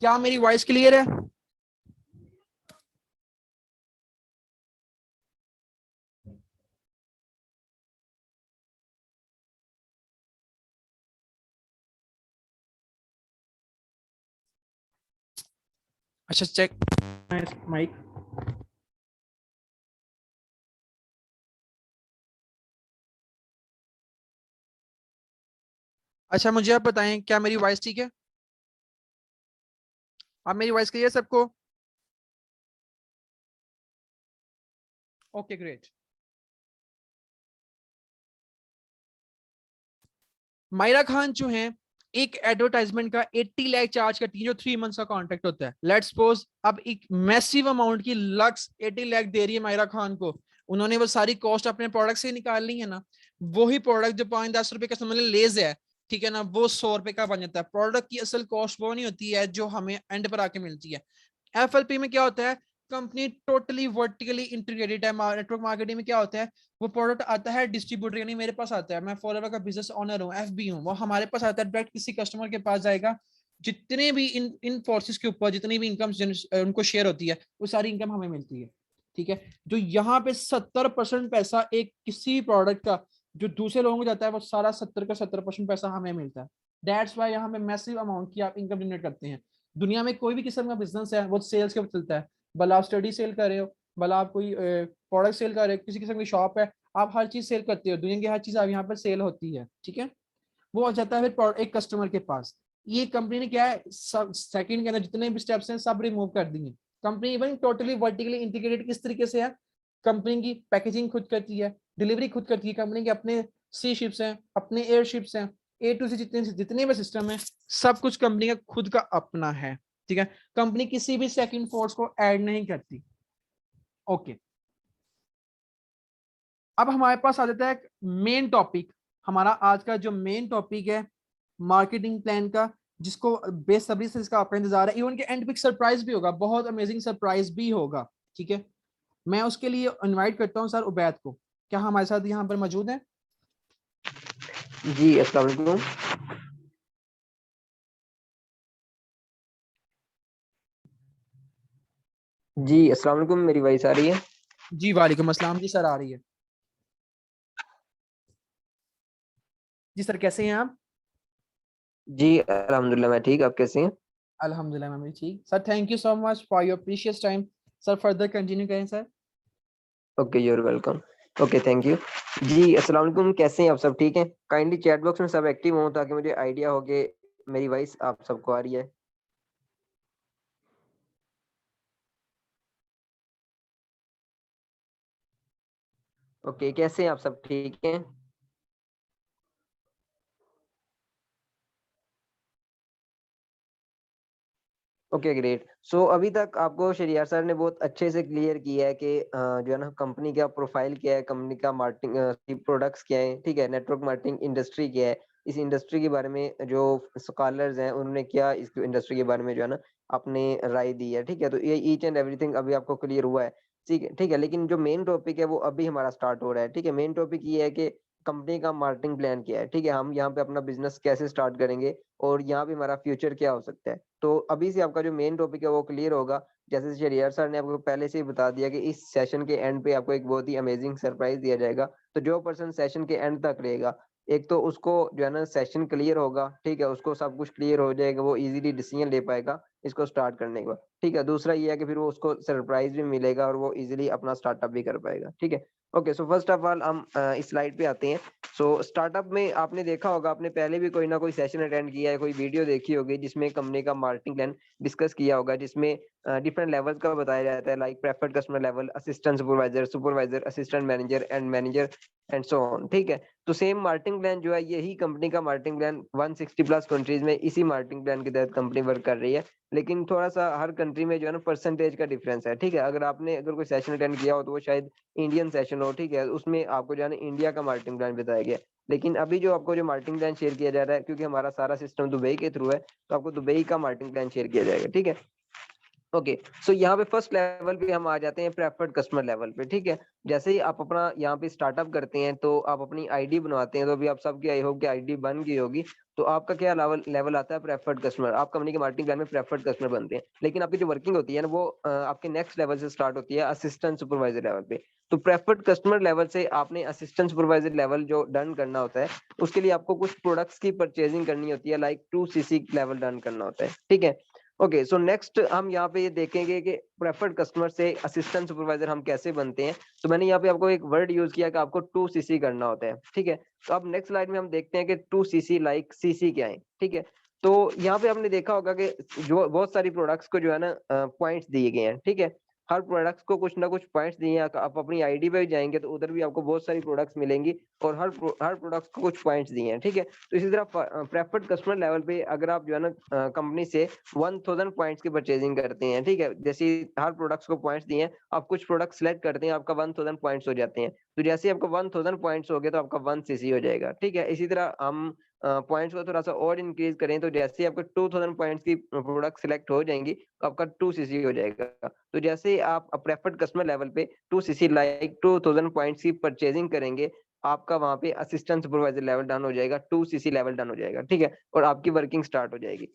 क्या मेरी वॉइस क्लियर है? अच्छा चेक माइक। अच्छा मुझे आप बताएं क्या मेरी वॉइस ठीक है? आप मेरी वॉइस क्लियर सबको? Okay great. मायरा खान जो है एक एडवर्टाइजमेंट का 80 लाख चार्ज करती है, जो 3 मंथ्स का कॉन्ट्रैक्ट होता है। लेट्स सपोज अब एक मैसिव अमाउंट की लक्स 80 लाख दे रही है मायरा खान को, उन्होंने वो सारी कॉस्ट अपने प्रोडक्ट से निकाल ली है ना। वही प्रोडक्ट जो 5-10 रुपए का समझ लेज है, ठीक है ना, वो 100 रुपए का बन जाता है। प्रोडक्ट की असल कॉस्ट वो नहीं होती है जो हमें एंड पर आके मिलती है। FLP में क्या होता है, कंपनी टोटली वर्टिकली इंटीग्रेटेड है। नेटवर्क मार्केटिंग में क्या होता है, वो प्रोडक्ट आता है डिस्ट्रीब्यूटर, यानी मेरे पास आता है, मैं फॉरएवर का बिजनेस ओनर हूँ, FB हूँ, वो हमारे पास आता है डायरेक्ट किसी कस्टमर के पास जाएगा। जितने भी इन फोर्सेस के ऊपर जितनी भी इनकम उनको शेयर होती है, वो सारी इनकम हमें मिलती है। ठीक है, जो यहाँ पे 70% पैसा एक किसी प्रोडक्ट का जो दूसरे लोगों को जाता है वो सारा 70% पैसा हमें मिलता है। दैट्स वाई यहाँ पे मैसिव अमाउंट की आप इनकम जनरेट करते हैं। दुनिया में कोई भी किस्म का बिजनेस है वो सेल्स के ऊपर चलता है, भला आप स्टडी सेल कर रहे हो, भला आप कोई प्रोडक्ट सेल कर रहे हो, किसी किस्म की शॉप है, आप हर चीज सेल करते हो, दुनिया की हर चीज आप यहाँ पर सेल होती है। ठीक है, वो आ जाता है फिर एक कस्टमर के पास। ये कंपनी ने क्या है, सब सेकंड के अंदर जितने भी स्टेप्स हैं सब रिमूव कर दिए। Company even totally vertically integrated किस तरीके से है, कंपनी की पैकेजिंग खुद करती है, डिलीवरी खुद करती है, कंपनी के अपने सी शिप्स हैं, अपने एयर शिप्स हैं, ए टू सी जितने जितने भी सिस्टम है सब कुछ कंपनी का खुद का अपना है। ठीक है, कंपनी किसी भी सेकंड फोर्स को ऐड नहीं करती। ओके, अब हमारे पास आ जाता है मेन टॉपिक। हमारा आज का जो मेन टॉपिक है मार्केटिंग प्लान का, जिसको बेसब्री से इसका आपका इंतजार है, इवन के एंड पे सरप्राइज भी होगा, बहुत अमेजिंग सरप्राइज भी होगा। ठीक है, मैं उसके लिए इनवाइट करता हूं सर उबैद को। क्या हमारे साथ यहाँ पर मौजूद है?
जी अस्सलाम वालेकुम। जी अस्सलाम वालेकुम, मेरी वॉइस आ रही है?
जी वालेकुम अस्सलाम जी सर, आ रही है। जी सर, कैसे हैं आप?
जी अल्हम्दुलिल्लाह, मैं ठीक। आप कैसे हैं?
अल्हम्दुलिल्लाह मैं भी ठीक sir. Thank you so much for your precious time. Sir further continue करें sir.
Okay, you are welcome. Okay, thank you. जी अस्सलाम वालेकुम, कैसे हैं आप? सब ठीक हैं? काइंडली चैट बॉक्स में सब एक्टिव हों ताकि मुझे आइडिया हो कि मेरी वॉइस आप सबको आ रही है। ओके, कैसे हैं आप? सब ठीक हैं? Okay, great. सो अभी तक आपको शरियार सर ने बहुत अच्छे से क्लियर किया है कि जो है ना, कंपनी का प्रोफाइल क्या है, कंपनी का मार्केटिंग प्रोडक्ट्स क्या है, ठीक है, नेटवर्क मार्केटिंग इंडस्ट्री क्या है, इस इंडस्ट्री के बारे में जो स्कॉलर्स हैं उन्होंने क्या इस इंडस्ट्री के बारे में जो है ना अपने राय दी है। ठीक है, तो ये ईच एंड एवरीथिंग अभी आपको क्लियर हुआ है। ठीक है, ठीक है, लेकिन जो मेन टॉपिक है वो अभी हमारा स्टार्ट हो रहा है। ठीक है, मेन टॉपिक ये है कि कंपनी का मार्केटिंग प्लान क्या है। ठीक है, हम यहाँ पे अपना बिजनेस कैसे स्टार्ट करेंगे और यहाँ पे हमारा फ्यूचर क्या हो सकता है। तो अभी से आपका जो मेन टॉपिक है वो क्लियर होगा। जैसे शरियार सर ने आपको पहले से ही बता दिया कि इस सेशन के एंड पे आपको एक बहुत ही अमेजिंग सरप्राइज दिया जाएगा। तो जो पर्सन सेशन के एंड तक रहेगा, एक तो उसको जो है ना सेशन क्लियर होगा, ठीक है, उसको सब कुछ क्लियर हो जाएगा, वो इजीली डिसीजन ले पाएगा इसको स्टार्ट करने के बाद। ठीक है, दूसरा ये है कि फिर वो उसको सरप्राइज भी मिलेगा और वो इजीली अपना स्टार्टअप भी कर पाएगा। ठीक है, okay. So first of all हम इस स्लाइड पे आते हैं। सो स्टार्टअप में आपने देखा होगा, आपने पहले भी कोई ना कोई सेशन अटेंड किया है, कोई वीडियो देखी होगी जिसमें कंपनी का मार्केटिंग प्लान डिस्कस किया होगा, जिसमें डिफरेंट लेवल्स का बताया जाता है, like preferred customer level, assistant supervisor, supervisor, assistant manager and so on. ठीक है, तो सेम मार्केटिंग प्लान जो है, यही कंपनी का मार्केटिंग प्लान 160 प्लस कंट्रीज में इसी मार्केटिंग प्लान के तहत कंपनी वर्क कर रही है। लेकिन थोड़ा सा हर कंट्री में जो है ना परसेंटेज का डिफरेंस है। ठीक है, अगर कोई सेशन अटेंड किया हो तो वो शायद इंडियन सेशन हो। ठीक है, उसमें आपको जो है ना इंडिया का मार्केटिंग प्लान बताया गया। लेकिन अभी जो आपको जो मार्केटिंग प्लान शेयर किया जा रहा है, क्योंकि हमारा सारा सिस्टम दुबई के थ्रू है, तो आपको दुबई का मार्केटिंग प्लान शेयर किया जाएगा। ठीक है, ओके। सो यहाँ पे फर्स्ट लेवल पे हम आ जाते हैं, प्रेफर्ड कस्टमर लेवल पे। ठीक है, जैसे ही आप अपना यहाँ पे स्टार्टअप करते हैं तो आप अपनी आईडी बनवाते हैं, तो अभी आप सबकी आई होप कि आईडी बन गई होगी। तो आपका क्या लेवल आता है? Preferred customer. आप कंपनी के मार्केटिंग प्लान में प्रेफर्ड कस्टमर बनते हैं। लेकिन आपकी जो वर्किंग होती है ना, वो आपके नेक्स्ट लेवल से स्टार्ट होती है, असिस्टेंट सुपरवाइजर लेवल पे। तो प्रेफर्ड कस्टमर लेवल से आपने असिस्टेंट सुपरवाइजर लेवल जो डन करना होता है, उसके लिए आपको कुछ प्रोडक्ट्स की परचेजिंग करनी होती है, लाइक 2cc लेवल डन करना होता है। ठीक है, ओके। सो नेक्स्ट हम यहाँ पे ये देखेंगे कि प्रेफर्ड कस्टमर से असिस्टेंट सुपरवाइजर हम कैसे बनते हैं। तो मैंने यहाँ पे आपको एक वर्ड यूज किया कि आपको 2cc करना होता है। ठीक है, तो अब नेक्स्ट स्लाइड में हम देखते हैं कि 2cc लाइक सीसी क्या है। ठीक है, तो यहाँ पे आपने देखा होगा कि जो बहुत सारी प्रोडक्ट्स को जो है ना पॉइंट्स दिए गए हैं। ठीक है, हर प्रोडक्ट्स को कुछ ना कुछ पॉइंट्स दिए हैं। आप अपनी आईडी पे भी जाएंगे तो उधर भी आपको बहुत सारी प्रोडक्ट्स मिलेंगी और हर प्रोडक्ट्स को कुछ पॉइंट्स दिए हैं। ठीक है, तो इसी तरह प्रेफर्ड कस्टमर लेवल पे अगर आप जो है ना कंपनी से 1000 पॉइंट्स की परचेजिंग करते हैं, ठीक है, जैसे हर प्रोडक्ट्स को पॉइंट्स दिए हैं, आप कुछ प्रोडक्ट सेलेक्ट करते हैं, आपका 1000 पॉइंट्स हो जाते हैं। तो जैसे आपका 1000 पॉइंट्स हो गए तो आपका 1cc हो जाएगा। ठीक है, इसी तरह हम पॉइंट्स को थोड़ा सा और इंक्रीज करें तो जैसे ही आपके 2000 पॉइंट्स की प्रोडक्ट सिलेक्ट हो जाएंगी तो आपका 2cc हो जाएगा। तो जैसे ही आप प्रेफर्ड कस्टमर लेवल पे 2cc लाइक 2000 पॉइंट्स की परचेजिंग करेंगे, आपका वहां पे असिस्टेंट सुपरवाइजर लेवल डन हो जाएगा, 2cc लेवल डन हो जाएगा। ठीक है, और आपकी वर्किंग स्टार्ट हो जाएगी।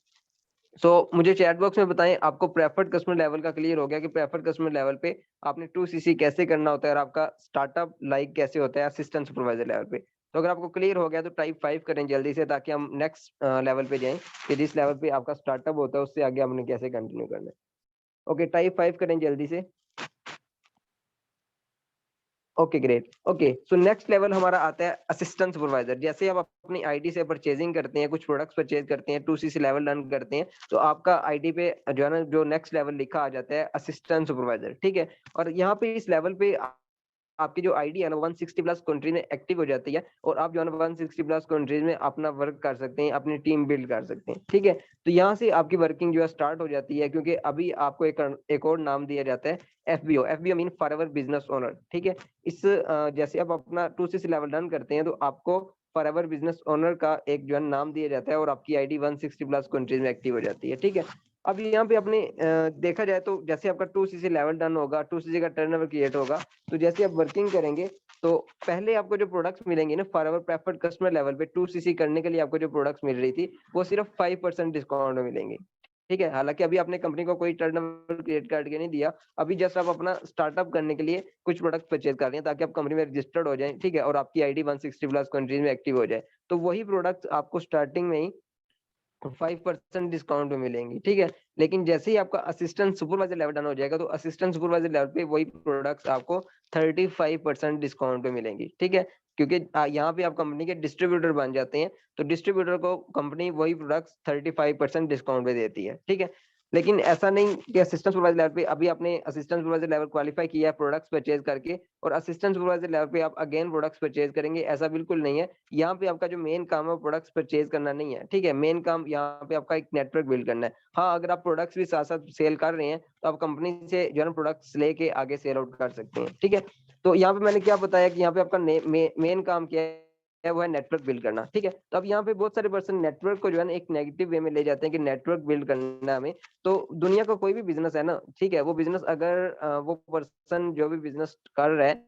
मुझे चैट बॉक्स में बताएं आपको प्रेफर्ड कस्टमर लेवल का क्लियर हो गया कि प्रेफर्ड कस्टमर लेवल पे आपने 2cc कैसे करना होता है और आपका स्टार्टअप लाइक कैसे होता है असिस्टेंट सुपरवाइजर लेवल पे। तो अगर आपको क्लियर हो गया तो टाइप 5 करें जल्दी से, ताकि हम नेक्स्ट लेवल पे जाएं कि जिस लेवल पे आपका स्टार्टअप होता है उससे आगे हमने कैसे कंटिन्यू करना है। ओके, टाइप 5 करें जल्दी से। Okay great. Okay, so next level हमारा आता है असिस्टेंट सुपरवाइजर। जैसे आप अपनी आईडी से परचेजिंग करते हैं, कुछ प्रोडक्ट्स परचेज करते हैं, 2cc लेवल रन करते हैं, तो आपका आईडी पे जो है ना जो नेक्स्ट लेवल लिखा आ जाता है असिस्टेंट सुपरवाइजर, ठीक है। और यहाँ पे इस लेवल पे आपकी जो आईडी है ना 160 प्लस कंट्री में एक्टिव हो जाती है और आप जो है ना 160 प्लस कंट्रीज में अपना वर्क कर सकते हैं, अपनी टीम बिल्ड कर सकते हैं, ठीक है। तो यहाँ से आपकी वर्किंग जो है स्टार्ट हो जाती है, क्योंकि अभी आपको एक और नाम दिया जाता है FBO. FBO mean forever business owner, ठीक है। इस जैसे आप अपना 2cc लेवल रन करते हैं तो आपको फॉरएवर बिजनेस ओनर का एक जो है नाम दिया जाता है और आपकी आईडी 160 प्लस कंट्रीज में एक्टिव हो जाती है, ठीक है। अब यहाँ पे अपने देखा जाए तो जैसे आपका 2cc लेवल डन होगा, 2cc का टर्नओवर क्रिएट होगा, तो जैसे आप वर्किंग करेंगे तो पहले आपको जो प्रोडक्ट्स मिलेंगे ना फॉरएवर प्रेफर्ड कस्टमर लेवल पे 2cc करने के लिए आपको जो प्रोडक्ट्स मिल रही थी वो सिर्फ 5% डिस्काउंट में मिलेंगे, ठीक है। हालांकि अभी आपने कंपनी को कोई टर्नओवर क्रिएट करके नहीं दिया, अभी जस्ट आप अपना स्टार्टअप करने के लिए कुछ प्रोडक्ट परचेज कर रहे हैं ताकि आप कंपनी में रजिस्टर्ड हो जाए, ठीक है, और आपकी आईडी 160 प्लस कंट्रीज में एक्टिव हो जाए। तो वही प्रोडक्ट्स आपको स्टार्टिंग में ही 5% डिस्काउंट में मिलेंगी, ठीक है। लेकिन जैसे ही आपका असिस्टेंट सुपरवाइजर लेवल डन हो जाएगा तो असिस्टेंट सुपरवाइजर लेवल पे वही प्रोडक्ट्स आपको 35% डिस्काउंट पे मिलेंगी, ठीक है। क्योंकि यहाँ पे आप कंपनी के डिस्ट्रीब्यूटर बन जाते हैं, तो डिस्ट्रीब्यूटर को कंपनी वही प्रोडक्ट्स 35% डिस्काउंट पे देती है, ठीक है। लेकिन ऐसा नहीं कि असिस्टेंट सुपरवाइजर लेवल पे अभी आपने असिस्टेंट सुपरवाइजर लेवल क्वालिफाई किया है प्रोडक्ट्स परचेज करके और असिस्टेंट सुपरवाइजर लेवल पे आप अगेन प्रोडक्ट्स परचेज करेंगे, ऐसा बिल्कुल नहीं है। यहाँ पे आपका जो मेन काम है वो प्रोडक्ट्स परचेज करना नहीं है, ठीक है। मेन काम यहाँ पे आपका एक नेटवर्क बिल्ड करना है। हाँ, अगर आप प्रोडक्ट्स भी साथ साथ सेल कर रहे हैं तो आप कंपनी से जो है ना प्रोडक्ट्स लेके आगे सेल आउट कर सकते हैं, ठीक है। तो यहाँ पे मैंने क्या बताया कि यहाँ पे आपका मेन काम क्या है, वो है नेटवर्क बिल्ड करना, ठीक है। तो अब यहाँ पे बहुत सारे पर्सन नेटवर्क को जो है ना एक नेगेटिव वे में ले जाते हैं कि नेटवर्क बिल्ड करना हमें। तो दुनिया का कोई भी बिजनेस है ना, ठीक है, वो बिजनेस अगर वो पर्सन जो भी बिजनेस कर रहा है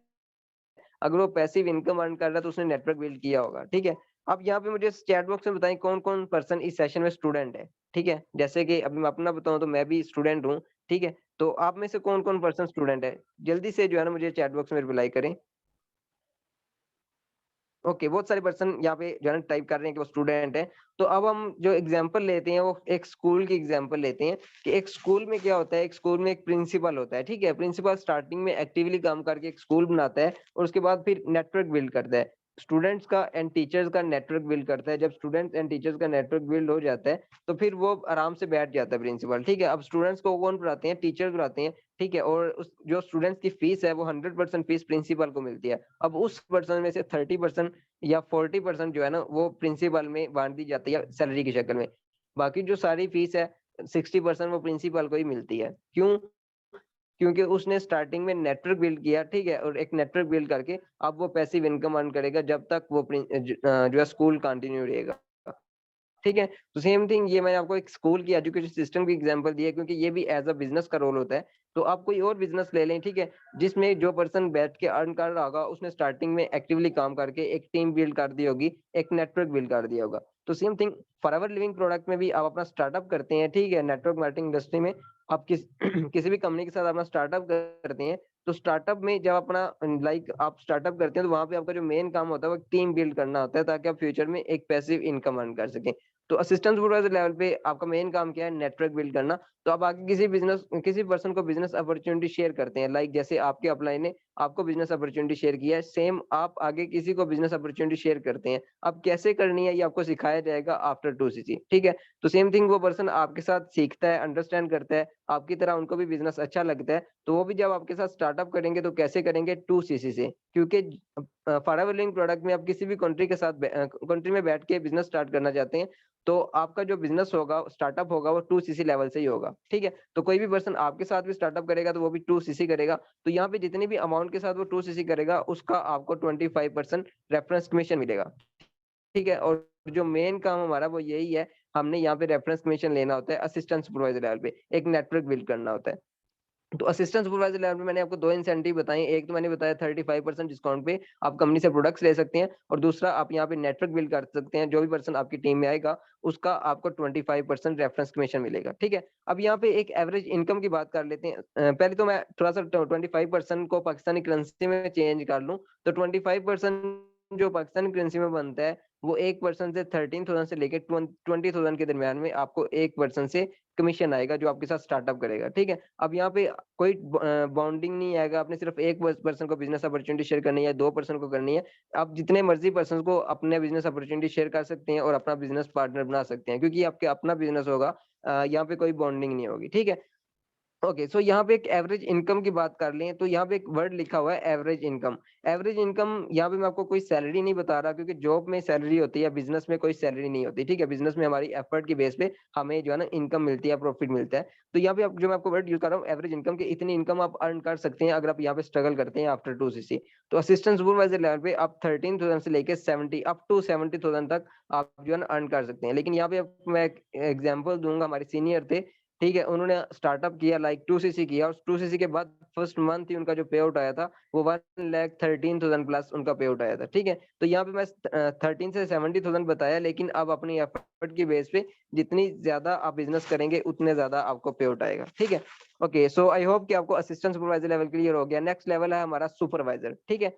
अगर वो पैसिव इनकम अर्न कर रहा है तो उसने नेटवर्क बिल्ड किया होगा, ठीक है। अब यहाँ पे मुझे चैट बॉक्स में बताएं कौन कौन पर्सन इस सेशन में स्टूडेंट है, ठीक है। जैसे कि अभी मैं अपना बताऊं तो मैं भी स्टूडेंट हूँ, ठीक है। तो आप में से कौन कौन पर्सन स्टूडेंट है, जल्दी से जो है ना मुझे चैट बॉक्स में रिप्लाई करें। ओके, बहुत सारे पर्सन यहाँ पे जो है ना टाइप कर रहे हैं कि वो स्टूडेंट है। तो अब हम जो एग्जांपल लेते हैं वो एक स्कूल की एग्जांपल लेते हैं कि एक स्कूल में क्या होता है। एक स्कूल में एक प्रिंसिपल होता है, ठीक है। प्रिंसिपल स्टार्टिंग में एक्टिवली काम करके एक स्कूल बनाता है और उसके बाद फिर नेटवर्क बिल्ड करता है स्टूडेंट्स का एंड टीचर्स का नेटवर्क बिल्ड करता है। जब स्टूडेंट्स एंड टीचर्स का नेटवर्क बिल्ड हो जाता है तो फिर वो आराम से बैठ जाता है प्रिंसिपल, ठीक है। अब स्टूडेंट्स को कौन पढ़ाते हैं, टीचर पढ़ाते हैं, ठीक है। और उस जो स्टूडेंट्स की फीस है वो 100% फीस प्रिंसिपल को मिलती है। अब उस पर्सन में से 30% या 40% जो है ना वो प्रिंसिपल में बांट दी जाती है सैलरी की शक्ल में। बाकी जो सारी फीस है 60% वो प्रिंसिपल को ही मिलती है। क्यों? क्योंकि उसने स्टार्टिंग में नेटवर्क बिल्ड किया, ठीक है। और एक नेटवर्क बिल्ड करके अब वो पैसिव इनकम अर्न करेगा जब तक वो जो है स्कूल कंटिन्यू रहेगा, ठीक है। तो सेम थिंग ये मैंने आपको एक स्कूल की एजुकेशन सिस्टम की एग्जांपल दी है क्योंकि ये भी एज अ बिजनेस का रोल होता है। तो आप कोई और बिजनेस ले लें, ठीक है, जिसमें जो पर्सन बैठ के अर्न कर रहा होगा उसने स्टार्टिंग में एक्टिवली काम करके एक टीम बिल्ड कर दी होगी, एक नेटवर्क बिल्ड कर दिया होगा। तो same thing forever living product में भी आप अपना स्टार्टअप करते हैं, ठीक है, नेटवर्क मार्केटिंग इंडस्ट्री में आप किसी भी कंपनी के साथ अपना स्टार्टअप करते हैं। तो स्टार्टअप में जब अपना आप स्टार्टअप करते हैं तो वहां पे आपका जो मेन काम होता है वो टीम बिल्ड करना होता है ताकि आप फ्यूचर में एक पैसिव इनकम अर्न कर सकें। तो असिस्टेंट सुपरवाइजर लेवल पे आपका मेन काम क्या है, नेटवर्क बिल्ड करना। तो आप आगे किसी पर्सन को बिजनेस अपॉर्चुनिटी शेयर करते हैं, लाइक जैसे आपके अपलाइन ने आपको बिजनेस अपॉर्चुनिटी शेयर किया है, सेम आप आगे किसी को बिजनेस अपॉर्चुनिटी शेयर करते हैं। अब कैसे करनी है ये आपको सिखाया जाएगा आफ्टर 2cc, ठीक है। तो सेम थिंग वो पर्सन आपके साथ सीखता है, अंडरस्टैंड करता है, आपकी तरह उनको भी बिजनेस अच्छा लगता है, तो वो भी जब आपके साथ स्टार्टअप करेंगे तो कैसे करेंगे, 2cc से। क्योंकि फॉरएवर लिविंग प्रोडक्ट में आप किसी भी कंट्री के साथ कंट्री में बैठ के बिजनेस स्टार्ट करना चाहते हैं तो आपका जो बिजनेस होगा, स्टार्टअप होगा, वो 2cc लेवल से ही होगा, ठीक है। तो कोई भी पर्सन आपके साथ भी स्टार्टअप करेगा तो वो भी 2cc करेगा। तो यहाँ पे जितनी भी अमाउंट के साथ वो 2cc करेगा उसका आपको 25% रेफरेंस कमीशन मिलेगा, ठीक है। और जो मेन काम हमारा वो यही है, हमने यहाँ पे रेफरेंस कमीशन लेना होता है असिस्टेंट सुपरवाइजर लेवल पे, एक नेटवर्क बिल्ड करना होता है। तो असिस्टेंट सुपरवाइजर लेवल पे मैंने आपको 2 इंसेंटिव बताए। एक तो मैंने बताया 35% डिस्काउंट पे आप कंपनी से प्रोडक्ट्स ले सकते हैं, और दूसरा आप यहाँ पे नेटवर्क बिल्ड कर सकते हैं। जो भी पर्सन आपकी टीम में आएगा, उसका आपको 25% रेफरेंस कमीशन मिलेगा, ठीक है? अब यहाँ पे एक एवरेज इनकम की बात कर लेते हैं। पहले तो मैं थोड़ा-सा 25% को पाकिस्तानी करेंसी में चेंज कर लूँ, तो 25% जो पाकिस्तानी करेंसी में बनता है, वो 1% से 13,000 से लेके 20,000 के दरमियान में आपको 1% से कमीशन आएगा, जो आपके साथ स्टार्टअप करेगा, ठीक है? अब यहाँ पे कोई बॉन्डिंग नहीं आएगा, आपने सिर्फ एक पर्सन को बिजनेस अपॉर्चुनिटी शेयर करनी है, 2 पर्सन को करनी है। आप जितने मर्जी पर्सन को अपने बिजनेस अपॉर्चुनिटी शेयर कर सकते हैं और अपना बिजनेस पार्टनर बना सकते हैं, क्योंकि आपके अपना बिजनेस होगा। यहाँ पे कोई बॉन्डिंग नहीं होगी, ठीक है? ओके, सो यहाँ पे एक एवरेज इनकम की बात कर लें, तो यहाँ पे एक वर्ड लिखा हुआ है एवरेज इनकम। एवरेज इनकम यहाँ पे मैं आपको कोई सैलरी नहीं बता रहा, क्योंकि जॉब में सैलरी होती है, बिजनेस में कोई सैलरी नहीं होती, ठीक है? बिजनेस में हमारी एफर्ट की बेस पे हमें जो है ना इनकम मिलती है, प्रॉफिट मिलता है। तो यहाँ पे आप जो मैं आपको वर्ड यूज कर रहा हूँ एवरेज इनकम, की इतनी इनकम आप अर्न कर सकते हैं अगर आप यहाँ पे स्ट्रगल करते हैं आफ्टर 2cc। तो असिस्टेंट सुपरवाइजर लेवल पे आप 13,000 से लेके 70 अप टू 70,000 तक आप जो है ना अर्न कर सकते हैं। लेकिन यहाँ पे मैं एक एग्जाम्पल दूंगा, हमारे सीनियर थे, ठीक है? उन्होंने स्टार्टअप किया, लाइक 2cc किया, और 2cc के बाद फर्स्ट मंथ ही उनका जो पे आउट आया था, वो 1,13,000 प्लस उनका पे आउट आया था, ठीक है? तो यहाँ पे मैं 13 से 70,000 बताया, लेकिन अब अपनी एफर्ट की बेस पे जितनी ज्यादा आप बिजनेस करेंगे, उतने ज्यादा आपको पे आउट आएगा, ठीक है? ओके, सो आई होप कि आपको असिस्टेंट सुपरवाइजर लेवल क्लियर हो गया। नेक्स्ट लेवल है हमारा सुपरवाइजर, ठीक है?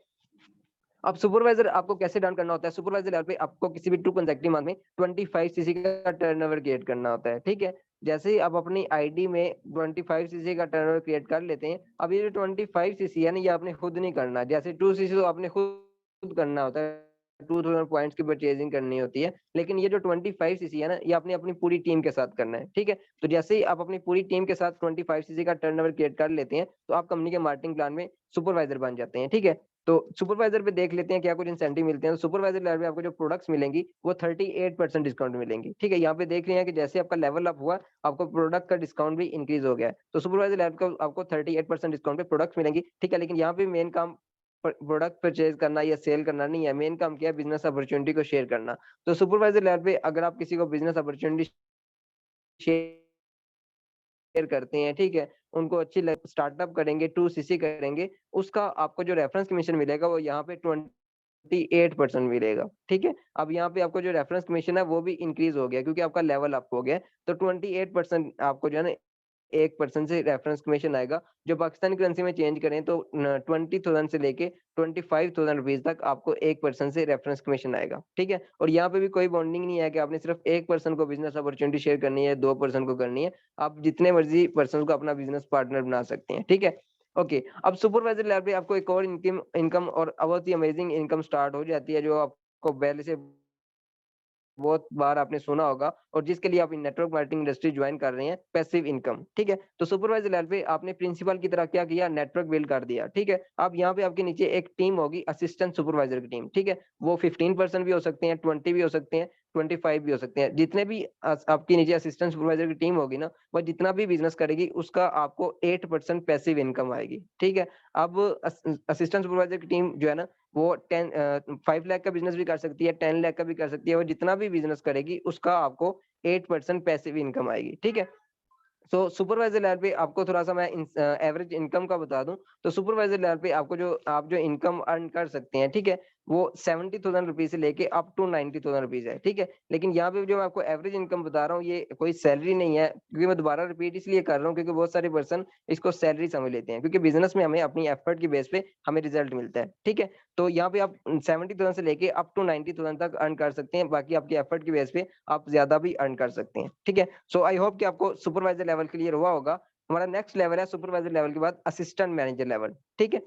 अब सुपरवाइजर आपको कैसे डन करना होता है? सुपरवाइजर लेवल पे आपको किसी भी 2 कंसेक्टिव मंथ में 25 सीसी का टर्नओवर क्रिएट करना होता है, ठीक है? जैसे ही आप अपनी आईडी में 25 सीसी का टर्नओवर क्रिएट कर लेते हैं, अब ये जो 25 सीसी है ना, ये आपने खुद नहीं करना। जैसे 2 सीसी तो आपने खुद करना होता है, 2000 पॉइंट्स की परचेजिंग करनी होती है, लेकिन ये जो 25 सीसी है ना, ये आपने अपनी पूरी टीम के साथ करना है, ठीक है? तो जैसे ही आप अपनी पूरी टीम के साथ 25 सीसी का टर्नओवर क्रिएट कर लेते हैं, तो आप कंपनी के मार्केटिंग प्लान में सुपरवाइजर बन जाते हैं, ठीक है? तो सुपरवाइजर पे देख लेते हैं क्या कुछ इंसेंटिव मिलते हैं। तो सुपरवाइजर लेवल पे आपको जो प्रोडक्ट्स मिलेंगी, वो 38% डिस्काउंट मिलेंगी, ठीक है? यहाँ पे देख रहे हैं कि जैसे आपका लेवल अप हुआ, आपको प्रोडक्ट का डिस्काउंट भी इंक्रीज हो गया है। तो सुपरवाइजर लेवल को आपको 38% डिस्काउंट पे प्रोडक्ट्स मिलेंगी, ठीक है? लेकिन यहाँ पे मेन काम प्रोडक्ट परचेज करना या सेल करना नहीं है, मेन काम क्या है? बिजनेस अपॉर्चुनिटी को शेयर करना। तो सुपरवाइजर लेवल पे अगर आप किसी को बिजनेस अपॉर्चुनिटी शेयर करते हैं, ठीक है? उनको अच्छी लग स्टार्टअप करेंगे, 2cc करेंगे, उसका आपको जो रेफरेंस कमीशन मिलेगा, वो यहाँ पे 28% मिलेगा, ठीक है? अब यहाँ पे आपको जो रेफरेंस कमीशन है, वो भी इंक्रीज हो गया, क्योंकि आपका लेवल अप हो गया है। तो 28% आपको जो है ना 1% से रेफरेंस कमीशन आएगा। जो पाकिस्तानी करेंसी में चेंज करें तो 20,000 से लेके 25,000 रुपीज़ तक आपको 1% से रेफरेंस कमीशन आएगा, ठीक है? और यहाँ पे भी कोई बॉन्डिंग नहीं है कि आपने सिर्फ 1 पर्सन को बिज़नेस अपॉर्च्युनिटी शेयर करनी है, 2 पर्सन को करनी है। आप जितने मर्ज़ी पर्सन को अपना बिज़नेस पार्टनर बना सकते हैं, ठीक है? ओके, अब सुपरवाइज़र लेवल पे आपको एक और इनकम इनकम और बहुत ही अमेजिंग इनकम स्टार्ट हो जाती है, जो आपको पहले से बहुत बार आपने सुना होगा, और जिसके लिए आप नेटवर्क मार्केटिंग इंडस्ट्री ज्वाइन कर रहे हैं, पैसिव इनकम, ठीक है? तो सुपरवाइजर लेवल पे आपने प्रिंसिपल की तरह क्या किया? नेटवर्क बिल्ड कर दिया, ठीक है? अब यहाँ पे आपके नीचे एक टीम होगी, असिस्टेंट सुपरवाइजर की टीम, ठीक है? वो 15% भी हो सकते हैं, 20 भी हो सकते हैं, 25 भी हो सकते हैं। जितने भी आपके नीचे असिस्टेंट सुपरवाइजर की टीम होगी ना, वो जितना भी बिजनेस करेगी, उसका आपको 8% पैसिव इनकम आएगी, ठीक है? अब असिस्टेंट सुपरवाइजर की टीम जो है ना, वो 5 लाख का बिजनेस भी कर सकती है, 10 लाख का भी कर सकती है, वो जितना भी बिजनेस करेगी, उसका आपको 8% पैसिव इनकम आएगी, ठीक है? सो सुपरवाइजर लेवल पे आपको थोड़ा-सा मैं एवरेज इनकम का बता दूँ, तो सुपरवाइजर लेवल पे आपको जो आप जो इनकम अर्न कर सकते हैं, ठीक है? वो 70,000 रुपीज़ से लेके अप टू 90,000 रुपीज़ है, ठीक है? लेकिन यहाँ पे जो मैं आपको एवरेज इनकम बता रहा हूँ, ये कोई सैलरी नहीं है, क्योंकि मैं दोबारा रिपीट इसलिए कर रहा हूँ, क्योंकि बहुत सारे पर्सन इसको सैलरी समझ लेते हैं, क्योंकि बिज़नेस में हमें अपनी एफर्ट की बेस पे हमें रिजल्ट मिलता है, ठीक है? तो यहाँ पे आप 70,000 से लेके अप टू 90,000 तक अर्न कर सकते हैं, बाकी आपकी एफर्ट की बेस पे आप ज़्यादा भी अर्न कर सकते हैं, ठीक है? सो आई होप कि आपको सुपरवाइजर लेवल क्लियर हुआ होगा। हमारा नेक्स्ट लेवल है सुपरवाइजर लेवल के बाद असिस्टेंट मैनेजर लेवल, ठीक है?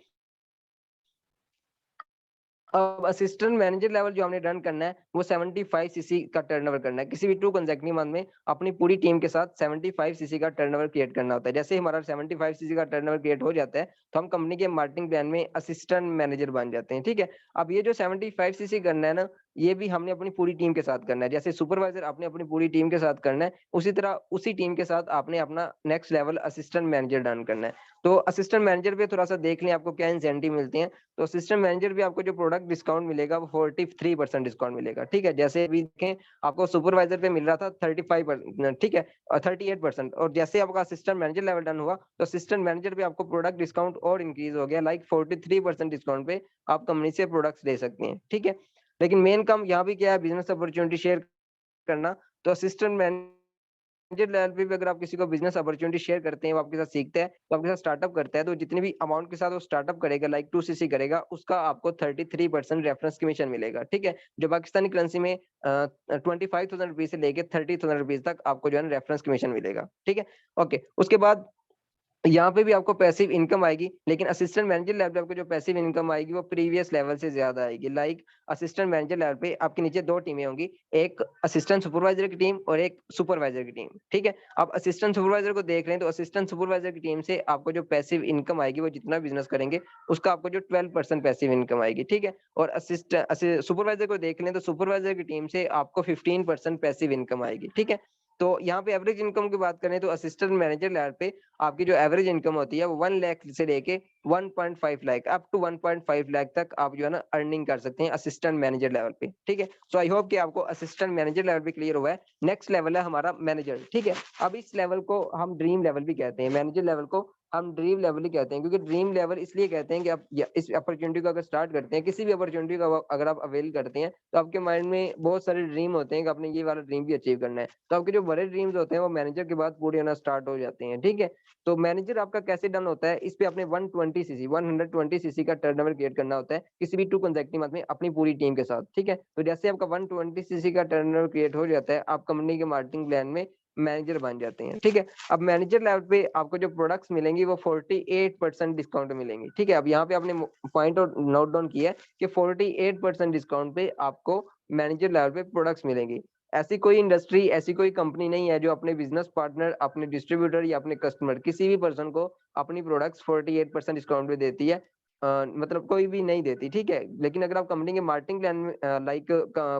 अब असिस्टेंट मैनेजर लेवल जो हमने रन करना है, वो 75 सीसी का टर्नओवर करना है। किसी भी 2 कंसेक्युटिव मंथ में अपनी पूरी टीम के साथ 75 सीसी का टर्नओवर क्रिएट करना होता है। जैसे ही हमारा 75 सीसी का टर्नओवर क्रिएट हो जाता है, तो हम कंपनी के मार्केटिंग प्लान में असिस्टेंट मैनेजर बन जाते हैं, ठीक है? अब ये जो 75 सीसी करना है ना, ये भी हमने अपनी पूरी टीम के साथ करना है। जैसे सुपरवाइजर आपने अपनी पूरी टीम के साथ करना है, उसी तरह उसी टीम के साथ आपने अपना next level assistant manager done करना है। तो असिस्टेंट मैनेजर पे थोड़ा सा देख लें आपको क्या इंसेंटिव मिलते हैं। तो असिस्टेंट मैनेजर भी आपको जो प्रोडक्ट डिस्काउंट मिलेगा वो 43% डिस्काउंट मिलेगा, ठीक है। जैसे अभी देखें आपको सुपरवाइजर पे मिल रहा था 35%, ठीक है, और 38%, और जैसे आपका असिस्टेंट मैनेजर लेवल डन हुआ तो असिस्टेंट मैनेजर पे आपको प्रोडक्ट डिस्काउंट और इंक्रीज हो गया, लाइक 43% डिस्काउंट पे आप कंपनी से प्रोडक्ट्स ले सकते हैं, ठीक है। लेकिन मेन काम यहाँ भी क्या है, बिजनेस अपॉर्चुनिटी शेयर करना। तो असिस्टेंट मैनेजर लेवल पे भी अगर आप किसी को बिजनेस अपॉर्चुनिटी शेयर करते हैं, वो आपके साथ सीखता है, तो आपके साथ स्टार्टअप करता है, तो जितने भी अमाउंट के साथ वो स्टार्टअप करेगा, लाइक 2cc करेगा, उसका आपको 33% रेफरेंस कमीशन मिलेगा, ठीक है। जो पाकिस्तानी करेंसी में 25,000 रुपीज से लेके 30,000 रुपीज तक आपको जो है रेफरेंस कमीशन मिलेगा, ठीक है। ओके, उसके बाद यहाँ पे भी आपको पैसिव इनकम आएगी, लेकिन असिस्टेंट मैनेजर लेवल पे आपको जो पैसिव इनकम आएगी वो प्रीवियस लेवल से ज्यादा आएगी। लाइक असिस्टेंट मैनेजर लेवल पे आपके नीचे 2 टीमें होंगी, एक असिस्टेंट सुपरवाइजर की टीम और एक सुपरवाइजर की टीम, ठीक है। आप असिस्टेंट सुपरवाइजर को देख रहे हैं, तो असिस्टेंट सुपरवाइजर की टीम से आपको जो पैसिव इनकम आएगी, वो जितना बिजनेस करेंगे उसका आपको जो 12% पैसिव इनकम आएगी, ठीक है। और असिस्टेंट सुपरवाइजर को देख लें तो सुपरवाइजर की टीम से आपको 15% पैसिव इनकम आएगी, ठीक है। तो यहाँ पे एवरेज इनकम की बात करें तो असिस्टेंट मैनेजर लेवल पे आपकी जो एवरेज इनकम होती है वो 1 लाख से लेके 1.5 लाख अप टू 1.5 लाख तक आप जो है ना अर्निंग कर सकते हैं असिस्टेंट मैनेजर लेवल पे, ठीक है। सो आई होप कि आपको असिस्टेंट मैनेजर लेवल पे क्लियर हुआ है। नेक्स्ट लेवल है हमारा मैनेजर, ठीक है। अब इस लेवल को हम ड्रीम लेवल भी कहते हैं, मैनेजर लेवल को हम ड्रीम लेवल ही कहते हैं, क्योंकि ड्रीम लेवल इसलिए कहते हैं कि आप इस अपॉर्चुनिटी को अगर स्टार्ट करते हैं, किसी भी अपॉर्चुनिटी को अगर आप अवेल करते हैं, तो आपके माइंड में बहुत सारे ड्रीम होते हैं कि आपने ये वाला ड्रीम भी अचीव करना है। तो आपके जो बड़े ड्रीम्स होते हैं वो मैनेजर के बाद पूरे होना स्टार्ट हो जाते हैं, ठीक है। तो मैनेजर आपका कैसे डन होता है, इस पे आपने 120 सीसी का टर्नओवर क्रिएट करना होता है किसी भी 2 कंसेक्टिव मंथ में अपनी पूरी टीम के साथ, ठीक है। तो जैसे आपका 120 सीसी का टर्नओवर क्रिएट हो जाता है, आप कंपनी के मार्केटिंग प्लान में मैनेजर बन जाते हैं, ठीक है। अब मैनेजर लेवल पे आपको जो प्रोडक्ट्स मिलेंगी वो 48% डिस्काउंट मिलेंगी, ठीक है। अब यहाँ पे आपने पॉइंट और नोट डाउन किया है कि 48% डिस्काउंट पे आपको मैनेजर लेवल पे प्रोडक्ट्स मिलेंगी। ऐसी कोई इंडस्ट्री, ऐसी कोई कंपनी नहीं है जो अपने बिजनेस पार्टनर, अपने डिस्ट्रीब्यूटर या अपने कस्टमर किसी भी पर्सन को अपनी प्रोडक्ट्स 48% डिस्काउंट पे देती है। मतलब कोई भी नहीं देती, ठीक है। लेकिन अगर आप कंपनी के मार्केटिंग प्लान में लाइक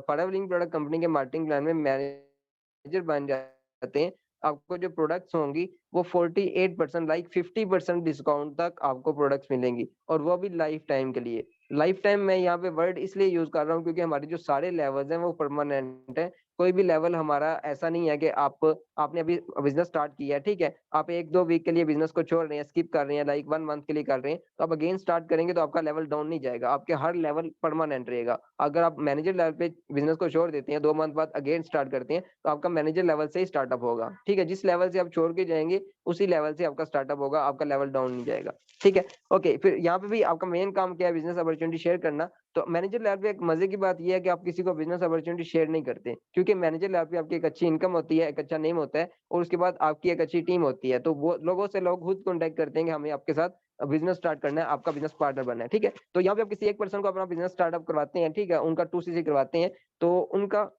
फॉरएवरिंग प्रोडक्ट कंपनी के मार्केटिंग प्लान में मैनेजर बन जाते हैं, आपको जो प्रोडक्ट्स होंगी वो 48% लाइक 50% डिस्काउंट तक आपको प्रोडक्ट्स मिलेंगी, और वो भी लाइफ टाइम के लिए। लाइफ टाइम मैं यहाँ पे वर्ड इसलिए यूज कर रहा हूँ क्योंकि हमारे जो सारे लेवल्स हैं वो परमानेंट है। कोई भी लेवल हमारा ऐसा नहीं है कि आपने अभी बिजनेस स्टार्ट किया है, ठीक है, आप 1-2 वीक के लिए बिजनेस को छोड़ रहे हैं, स्किप कर रहे हैं, लाइक 1 मंथ के लिए कर रहे हैं, तो आप अगेन स्टार्ट करेंगे तो आपका लेवल डाउन नहीं जाएगा, आपके हर लेवल परमानेंट रहेगा। अगर आप मैनेजर लेवल पे बिजनेस को छोड़ देते हैं, 2 मंथ बाद अगेन स्टार्ट करते हैं, तो आपका मैनेजर लेवल से ही स्टार्टअप होगा, ठीक है। जिस लेवल से आप छोड़ के जाएंगे उसी लेवल से आपका स्टार्टअप होगा, आपका लेवल डाउन नहीं जाएगा, ठीक है। ओके, फिर यहाँ पे भी आपका मेन काम क्या है, बिजनेस अपॉर्चुनिटी शेयर करना। तो मैनेजर लेवल पे एक मजे की बात यह है कि आप किसी को बिजनेस अपॉर्चुनिटी शेयर नहीं करते, क्योंकि मैनेजर लेवल पे आपकी एक अच्छी इनकम होती है, एक अच्छा नेम होता है, और उसके बाद आपकी एक अच्छी टीम होती है, तो वो लोगों से लोग खुद कॉन्टेक्ट करते हैं कि हमें आपके साथ बिजनेस स्टार्ट करना है, आपका बिजनेस पार्टनर बनना है, ठीक है। तो यहाँ पे आप किसी एक पर्सन को अपना बिजनेस स्टार्टअप करवाते हैं, ठीक है, उनका 2cc करवाते हैं, तो उनका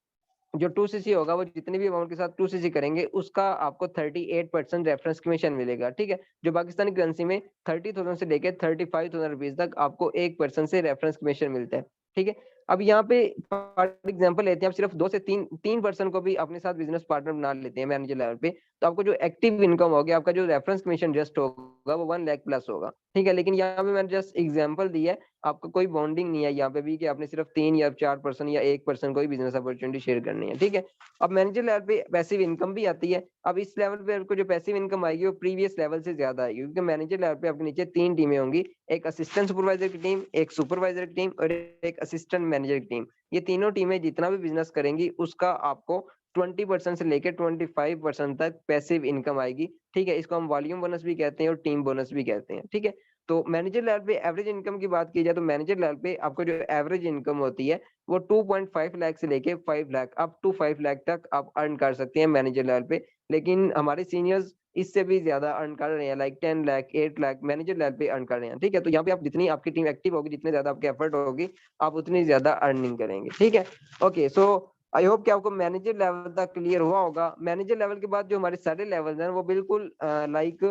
जो 2cc होगा वो जितने भी अमाउंट के साथ 2cc करेंगे उसका आपको 38% रेफरेंस कमीशन मिलेगा, ठीक है। जो पाकिस्तानी करेंसी में 30,000 से लेके 35,000 रुपीज तक आपको 1% से रेफरेंस कमीशन मिलता है, ठीक है। अब यहाँ पे फॉर एग्जांपल लेते हैं, आप सिर्फ 2 से 3% को भी अपने साथ बिजनेस पार्टनर बना लेते हैं मैनेजर लेवल पे, तो आपको जो एक्टिव इनकम होगी, आपका जो रेफरेंस कमीशन जस्ट होगा वो 1 लाख प्लस होगा, ठीक है। लेकिन यहाँ पे मैंने जस्ट एग्जाम्पल दिया है, आपका कोई बॉन्डिंग नहीं है यहाँ पे भी कि आपने सिर्फ 3 या 4% या 1% को ही बिजनेस अपॉर्चुनिटी शेयर करनी है, ठीक है। अब मैनेजर लेवल पे पैसिव इनकम भी आती है। अब इस लेवल पे आपको जो पैसिव इनकम आएगी वो प्रीवियस लेवल से ज्यादा आएगी, क्योंकि मैनेजर लेवल पे आपके नीचे 3 टीमें होंगी, एक असिस्टेंट सुपरवाइजर की टीम, एक सुपरवाइजर की टीम और एक असिस्टेंट मैनेजर की टीम। ये तीनों टीमें जितना भी बिजनेस करेंगी उसका आपको 20% से लेकर 25% तक पैसिव इनकम आएगी, ठीक है। इसको हम वॉल्यूम बोनस भी कहते हैं और टीम बोनस भी कहते हैं, ठीक है। तो मैनेजर लेवल पे एवरेज इनकम की बात की जाए तो मैनेजर लेवल पे आपको जो एवरेज इनकम होती है वो 2.5 लाख से लेके 5 लाख अप टू 5 लाख तक आप अर्न कर सकते हैं मैनेजर लेवल पे। लेकिन हमारे सीनियर्स इससे भी ज्यादा अर्न कर रहे हैं, like 10 lakh 8 lakh manager level पे अर्न कर रहे हैं, ठीक है। तो यहाँ पे आप जितनी आपकी टीम एक्टिव होगी, जितने ज्यादा आपके एफर्ट होगी, आप उतनी ज्यादा अर्निंग करेंगे, ठीक है। ओके, सो आई होप कि आपको मैनेजर लेवल तक क्लियर हुआ होगा। मैनेजर लेवल के बाद जो हमारे सारे लेवल हैं वो बिल्कुल लाइक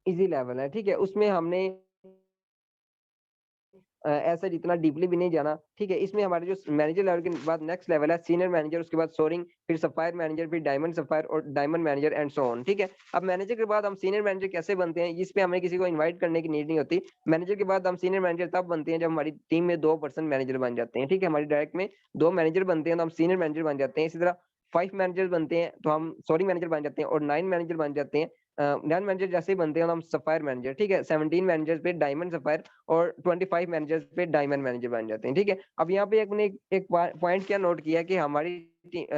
इजी लेवल है, ठीक है। उसमें हमने ऐसा जितना डीपली भी नहीं जाना, ठीक है। इसमें हमारे जो मैनेजर लेवल के बाद नेक्स्ट लेवल है सीनियर मैनेजर, उसके बाद सोरिंग, फिर सफायर मैनेजर, फिर डायमंड सफायर और diamond manager and so on, ठीक है। अब मैनेजर के बाद हम सीनियर मैनेजर कैसे बनते हैं, इस पे हमें किसी को इन्वाइट करने की नीड नहीं होती। मैनेजर के बाद हम सीनियर मैनेजर तब बनते हैं जब हमारी टीम में 2 पर्सन मैनेजर बन जाते हैं, ठीक है। हमारी डायरेक्ट में 2 मैनेजर बनते हैं तो हम सीनियर मैनेजर बन जाते हैं। इसी तरह 5 मैनेजर बनते हैं तो हम सोरिंग मैनेजर बन जाते हैं, और 9 मैनेजर बन जाते हैं। 9 मैनेजर जैसे ही बनते हैं तो हम सफायर मैनेजर, ठीक है। 17 मैनेजर पे डायमंड सफायर और 25 मैनेजर्स पे डायमंड मैनेजर बन जाते हैं, ठीक है। अब यहाँ पे एक ने एक पॉइंट क्या नोट किया कि हमारी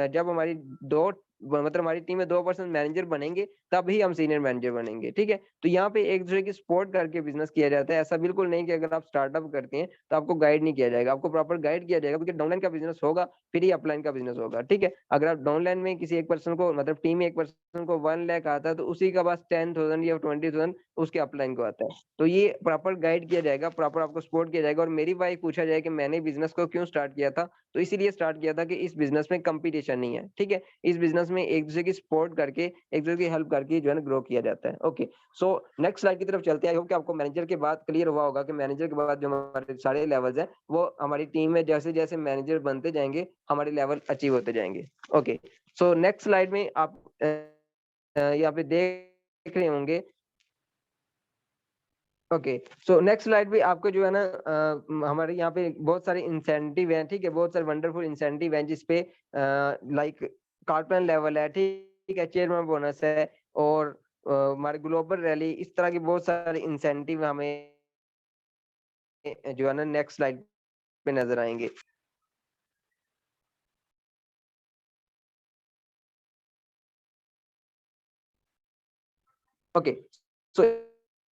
जब हमारी दो मतलब हमारी टीम में 2 पर्सन मैनेजर बनेंगे तभी हम सीनियर मैनेजर बनेंगे, ठीक है। तो यहाँ पे एक दूसरे की सपोर्ट करके बिजनेस किया जाता है। ऐसा बिल्कुल नहीं कि अगर आप स्टार्टअप करते हैं तो आपको गाइड नहीं किया जाएगा, आपको प्रॉपर गाइड किया जाएगा, क्योंकि डाउनलाइन का बिजनेस होगा फिर ही अपलाइन का बिजनेस होगा, ठीक है। अगर आप डाउनलाइन में किसी एक पर्सन को मतलब टीम में एक पर्सन को 1 लाख आता है तो उसी का बस 10,000 या 20,000 उसके अपलाइन को आता है। तो ये प्रॉपर गाइड किया जाएगा, प्रॉपर आपको सपोर्ट किया जाएगा। और मेरी बात पूछा जाए कि मैंने बिजनेस को क्यों स्टार्ट किया था, तो इसीलिए स्टार्ट किया था कि इस बिजनेस में कंपटीशन नहीं है, ठीक है। इस बिजनेस में एक दूसरे की सपोर्ट करके, एक दूसरे की हेल्प करके जो है ना ग्रो किया जाता है। ओके, सो नेक्स्ट स्लाइड की तरफ चलते हैं। आई होप कि आपको मैनेजर के बाद क्लियर हुआ होगा कि मैनेजर के बाद जो हमारे सारे लेवल्स हैं वो हमारी टीम में जैसे जैसे मैनेजर बनते जाएंगे हमारे लेवल अचीव होते जाएंगे। ओके, सो नेक्स्ट स्लाइड में आप यहाँ पे देख रहे होंगे। ओके, सो नेक्स्ट स्लाइड भी आपको जो है ना हमारे यहाँ पे बहुत सारे इंसेंटिव हैं, ठीक है। बहुत सारे वंडरफुल इंसेंटिव हैं जिसपे लाइक कार्पन लेवल है, ठीक है, चेयरमैन बोनस है, और हमारे ग्लोबल रैली, इस तरह के बहुत सारे इंसेंटिव हमें जो है ना नेक्स्ट स्लाइड पे नजर आएंगे। ओके, सो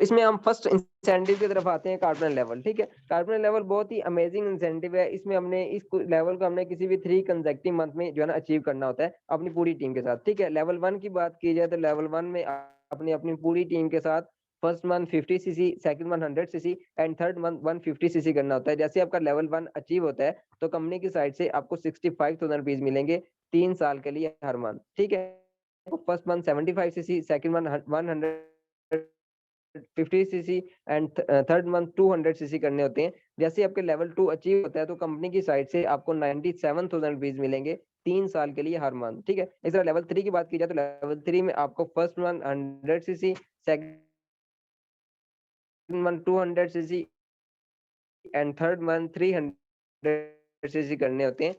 इसमें हम फर्स्ट इंसेंटिव की तरफ आते हैं, कार्बन लेवल, ठीक है। कार्बन लेवल बहुत ही अमेजिंग इंसेंटिव है। इसमें हमने इस लेवल को हमने किसी भी 3 कंसेक्टिव मंथ में जो है ना अचीव करना होता है अपनी पूरी टीम के साथ, ठीक है। लेवल 1 की बात की जाए तो लेवल 1 में अपनी अपनी पूरी टीम के साथ first month 50 CC, second month 100 CC and third month 150 CC करना होता है। जैसे आपका लेवल 1 अचीव होता है तो कंपनी की साइड से आपको 65,000 रुपीज मिलेंगे 3 साल के लिए हर मंथ, ठीक है। First month 75 CC, second month 150 CC and third month 200 CC करने होते हैं। जैसे आपके लेवल 2 अचीव होता है तो कंपनी की साइड से आपको 97,000 रुपीज मिलेंगे 3 साल के लिए हर मंथ, ठीक है। इस तरह लेवल 3 की बात की जाए तो लेवल 3 में आपको first month 100 CC, second month 200 CC and third month 300 CC करने होते हैं।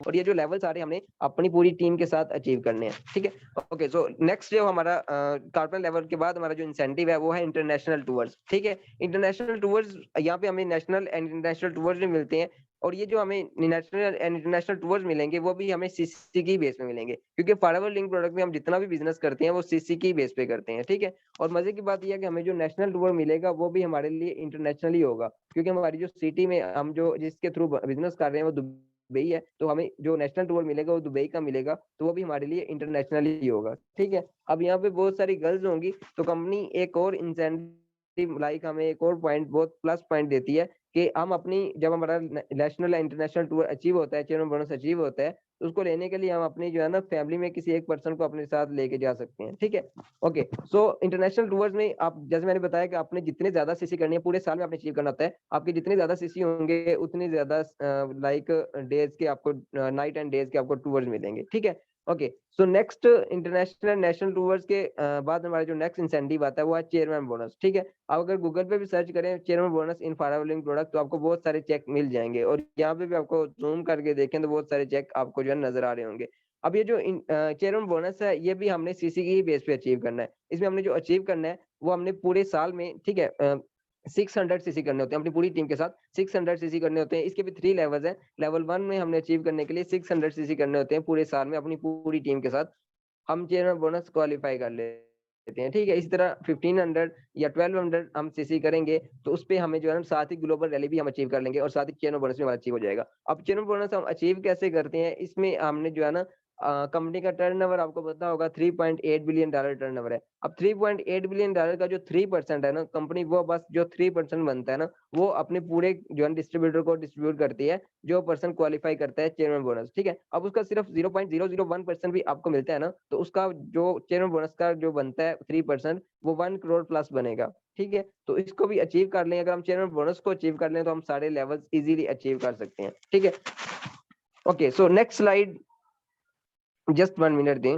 और ये जो लेवल्स आ रहे हैं हमने अपनी पूरी टीम के साथ अचीव करने हैं, ठीक है। ओके, सो नेक्स्ट जो हमारा कार्पोरेट लेवल के बाद हमारा जो इंसेंटिव है वो है इंटरनेशनल टूर्स, ठीक है। इंटरनेशनल टूर्स, यहाँ पे हमें नेशनल एंड इंटरनेशनल टूर्स भी मिलते हैं। और ये जो हमें नेशनल एंड इंटरनेशनल टूर्स मिलेंगे वो भी हमें सीसी की बेस पे मिलेंगे, क्योंकि फॉरएवर लिंक प्रोडक्ट में हम जितना भी बिजनेस करते हैं वो सीसी की बेस पे करते हैं, ठीक है। और मजे की बात यह है कि हमें जो नेशनल टूर मिलेगा वो भी हमारे लिए इंटरनेशनल ही होगा, क्योंकि हमारी जो सिटी में हम जो जिसके थ्रू बिजनेस कर रहे हैं वो दुबई है, तो हमें जो नेशनल टूर मिलेगा वो दुबई का मिलेगा, तो वो भी हमारे लिए इंटरनेशनल ही होगा, ठीक है। अब यहाँ पे बहुत सारी गर्ल्स होंगी तो कंपनी एक और इंसेंटिव लाइक हमें एक और पॉइंट बहुत प्लस पॉइंट देती है कि हम अपनी जब हमारा नेशनल इंटरनेशनल टूर अचीव होता है, चेयरमैन बोनस अचीव होता है, तो उसको लेने के लिए हम अपनी जो है ना फैमिली में किसी एक पर्सन को अपने साथ लेके जा सकते हैं, ठीक है। ओके, सो इंटरनेशनल टूर्स में आप जैसे मैंने बताया कि आपने जितने ज्यादा सीसी करनी है पूरे साल में आपने अचीव करना होता है। आपके जितने ज्यादा सीसी होंगे उतने ज्यादा लाइक डेज के आपको नाइट एंड डेज के आपको टूर्स मिलेंगे, ठीक है। Okay, so next international national tours के बाद हमारा जो नेक्स्ट इंसेंटिव आता है वो है चेयरमैन बोनस, ठीक है। आप अगर गूगल पे भी सर्च करें चेयरमैन बोनस इन फॉरवर्डिंग प्रोडक्ट तो आपको बहुत सारे चेक मिल जाएंगे, और यहाँ पे भी आपको जूम करके देखें तो बहुत सारे चेक आपको जो है नजर आ रहे होंगे। अब ये जो चेयरमैन बोनस है ये भी हमने सीसी की ही बेस पे अचीव करना है। इसमें हमने जो अचीव करना है वो हमने पूरे साल में, ठीक है, 600 सीसी करने होते हैं अपनी पूरी टीम के साथ, 600 सीसी करने होते हैं। इसके भी 3 लेवल्स हैं। लेवल 1 में हमने अचीव करने के लिए 600 सीसी करने होते हैं पूरे साल में अपनी पूरी टीम के साथ, हम चेयरमैन बोनस क्वालिफाई कर लेते हैं, ठीक है। इसी तरह 1500 या 1200 हम सीसी करेंगे तो उस पे हमें जो है साथ ही ग्लोबल रैली भी हम अचीव कर लेंगे और साथ ही चेयरमैन बोनस भी हमारा अचीव हो जाएगा। अब चेयरमैन बोनस हम अचीव कैसे करते हैं, इसमें हमने जो है ना कंपनी का टर्नओवर आपको पता होगा 3.8 बिलियन डॉलर टर्नओवर है। अब 3.8 बिलियन डॉलर का जो 3% है ना, कंपनी वो बस जो 3% बनता है ना वो अपने पूरे जो है डिस्ट्रीब्यूटर को डिस्ट्रीब्यूट करती है, जो पर्सन क्वालिफाई करता है चेयरमैन बोनस, ठीक है। अब उसका सिर्फ 0.001% भी आपको मिलता है ना, तो उसका जो चेयरमैन बोनस का जो बनता है 3% वो 1 करोड़ प्लस बनेगा, ठीक है, तो इसको भी अचीव कर लें, अगर हम चेयरमैन बोनस को अचीव कर लें तो हम सारे लेवल्स इजीली अचीव कर सकते हैं, ठीक है। Okay, so next slide, just 1 minute दें।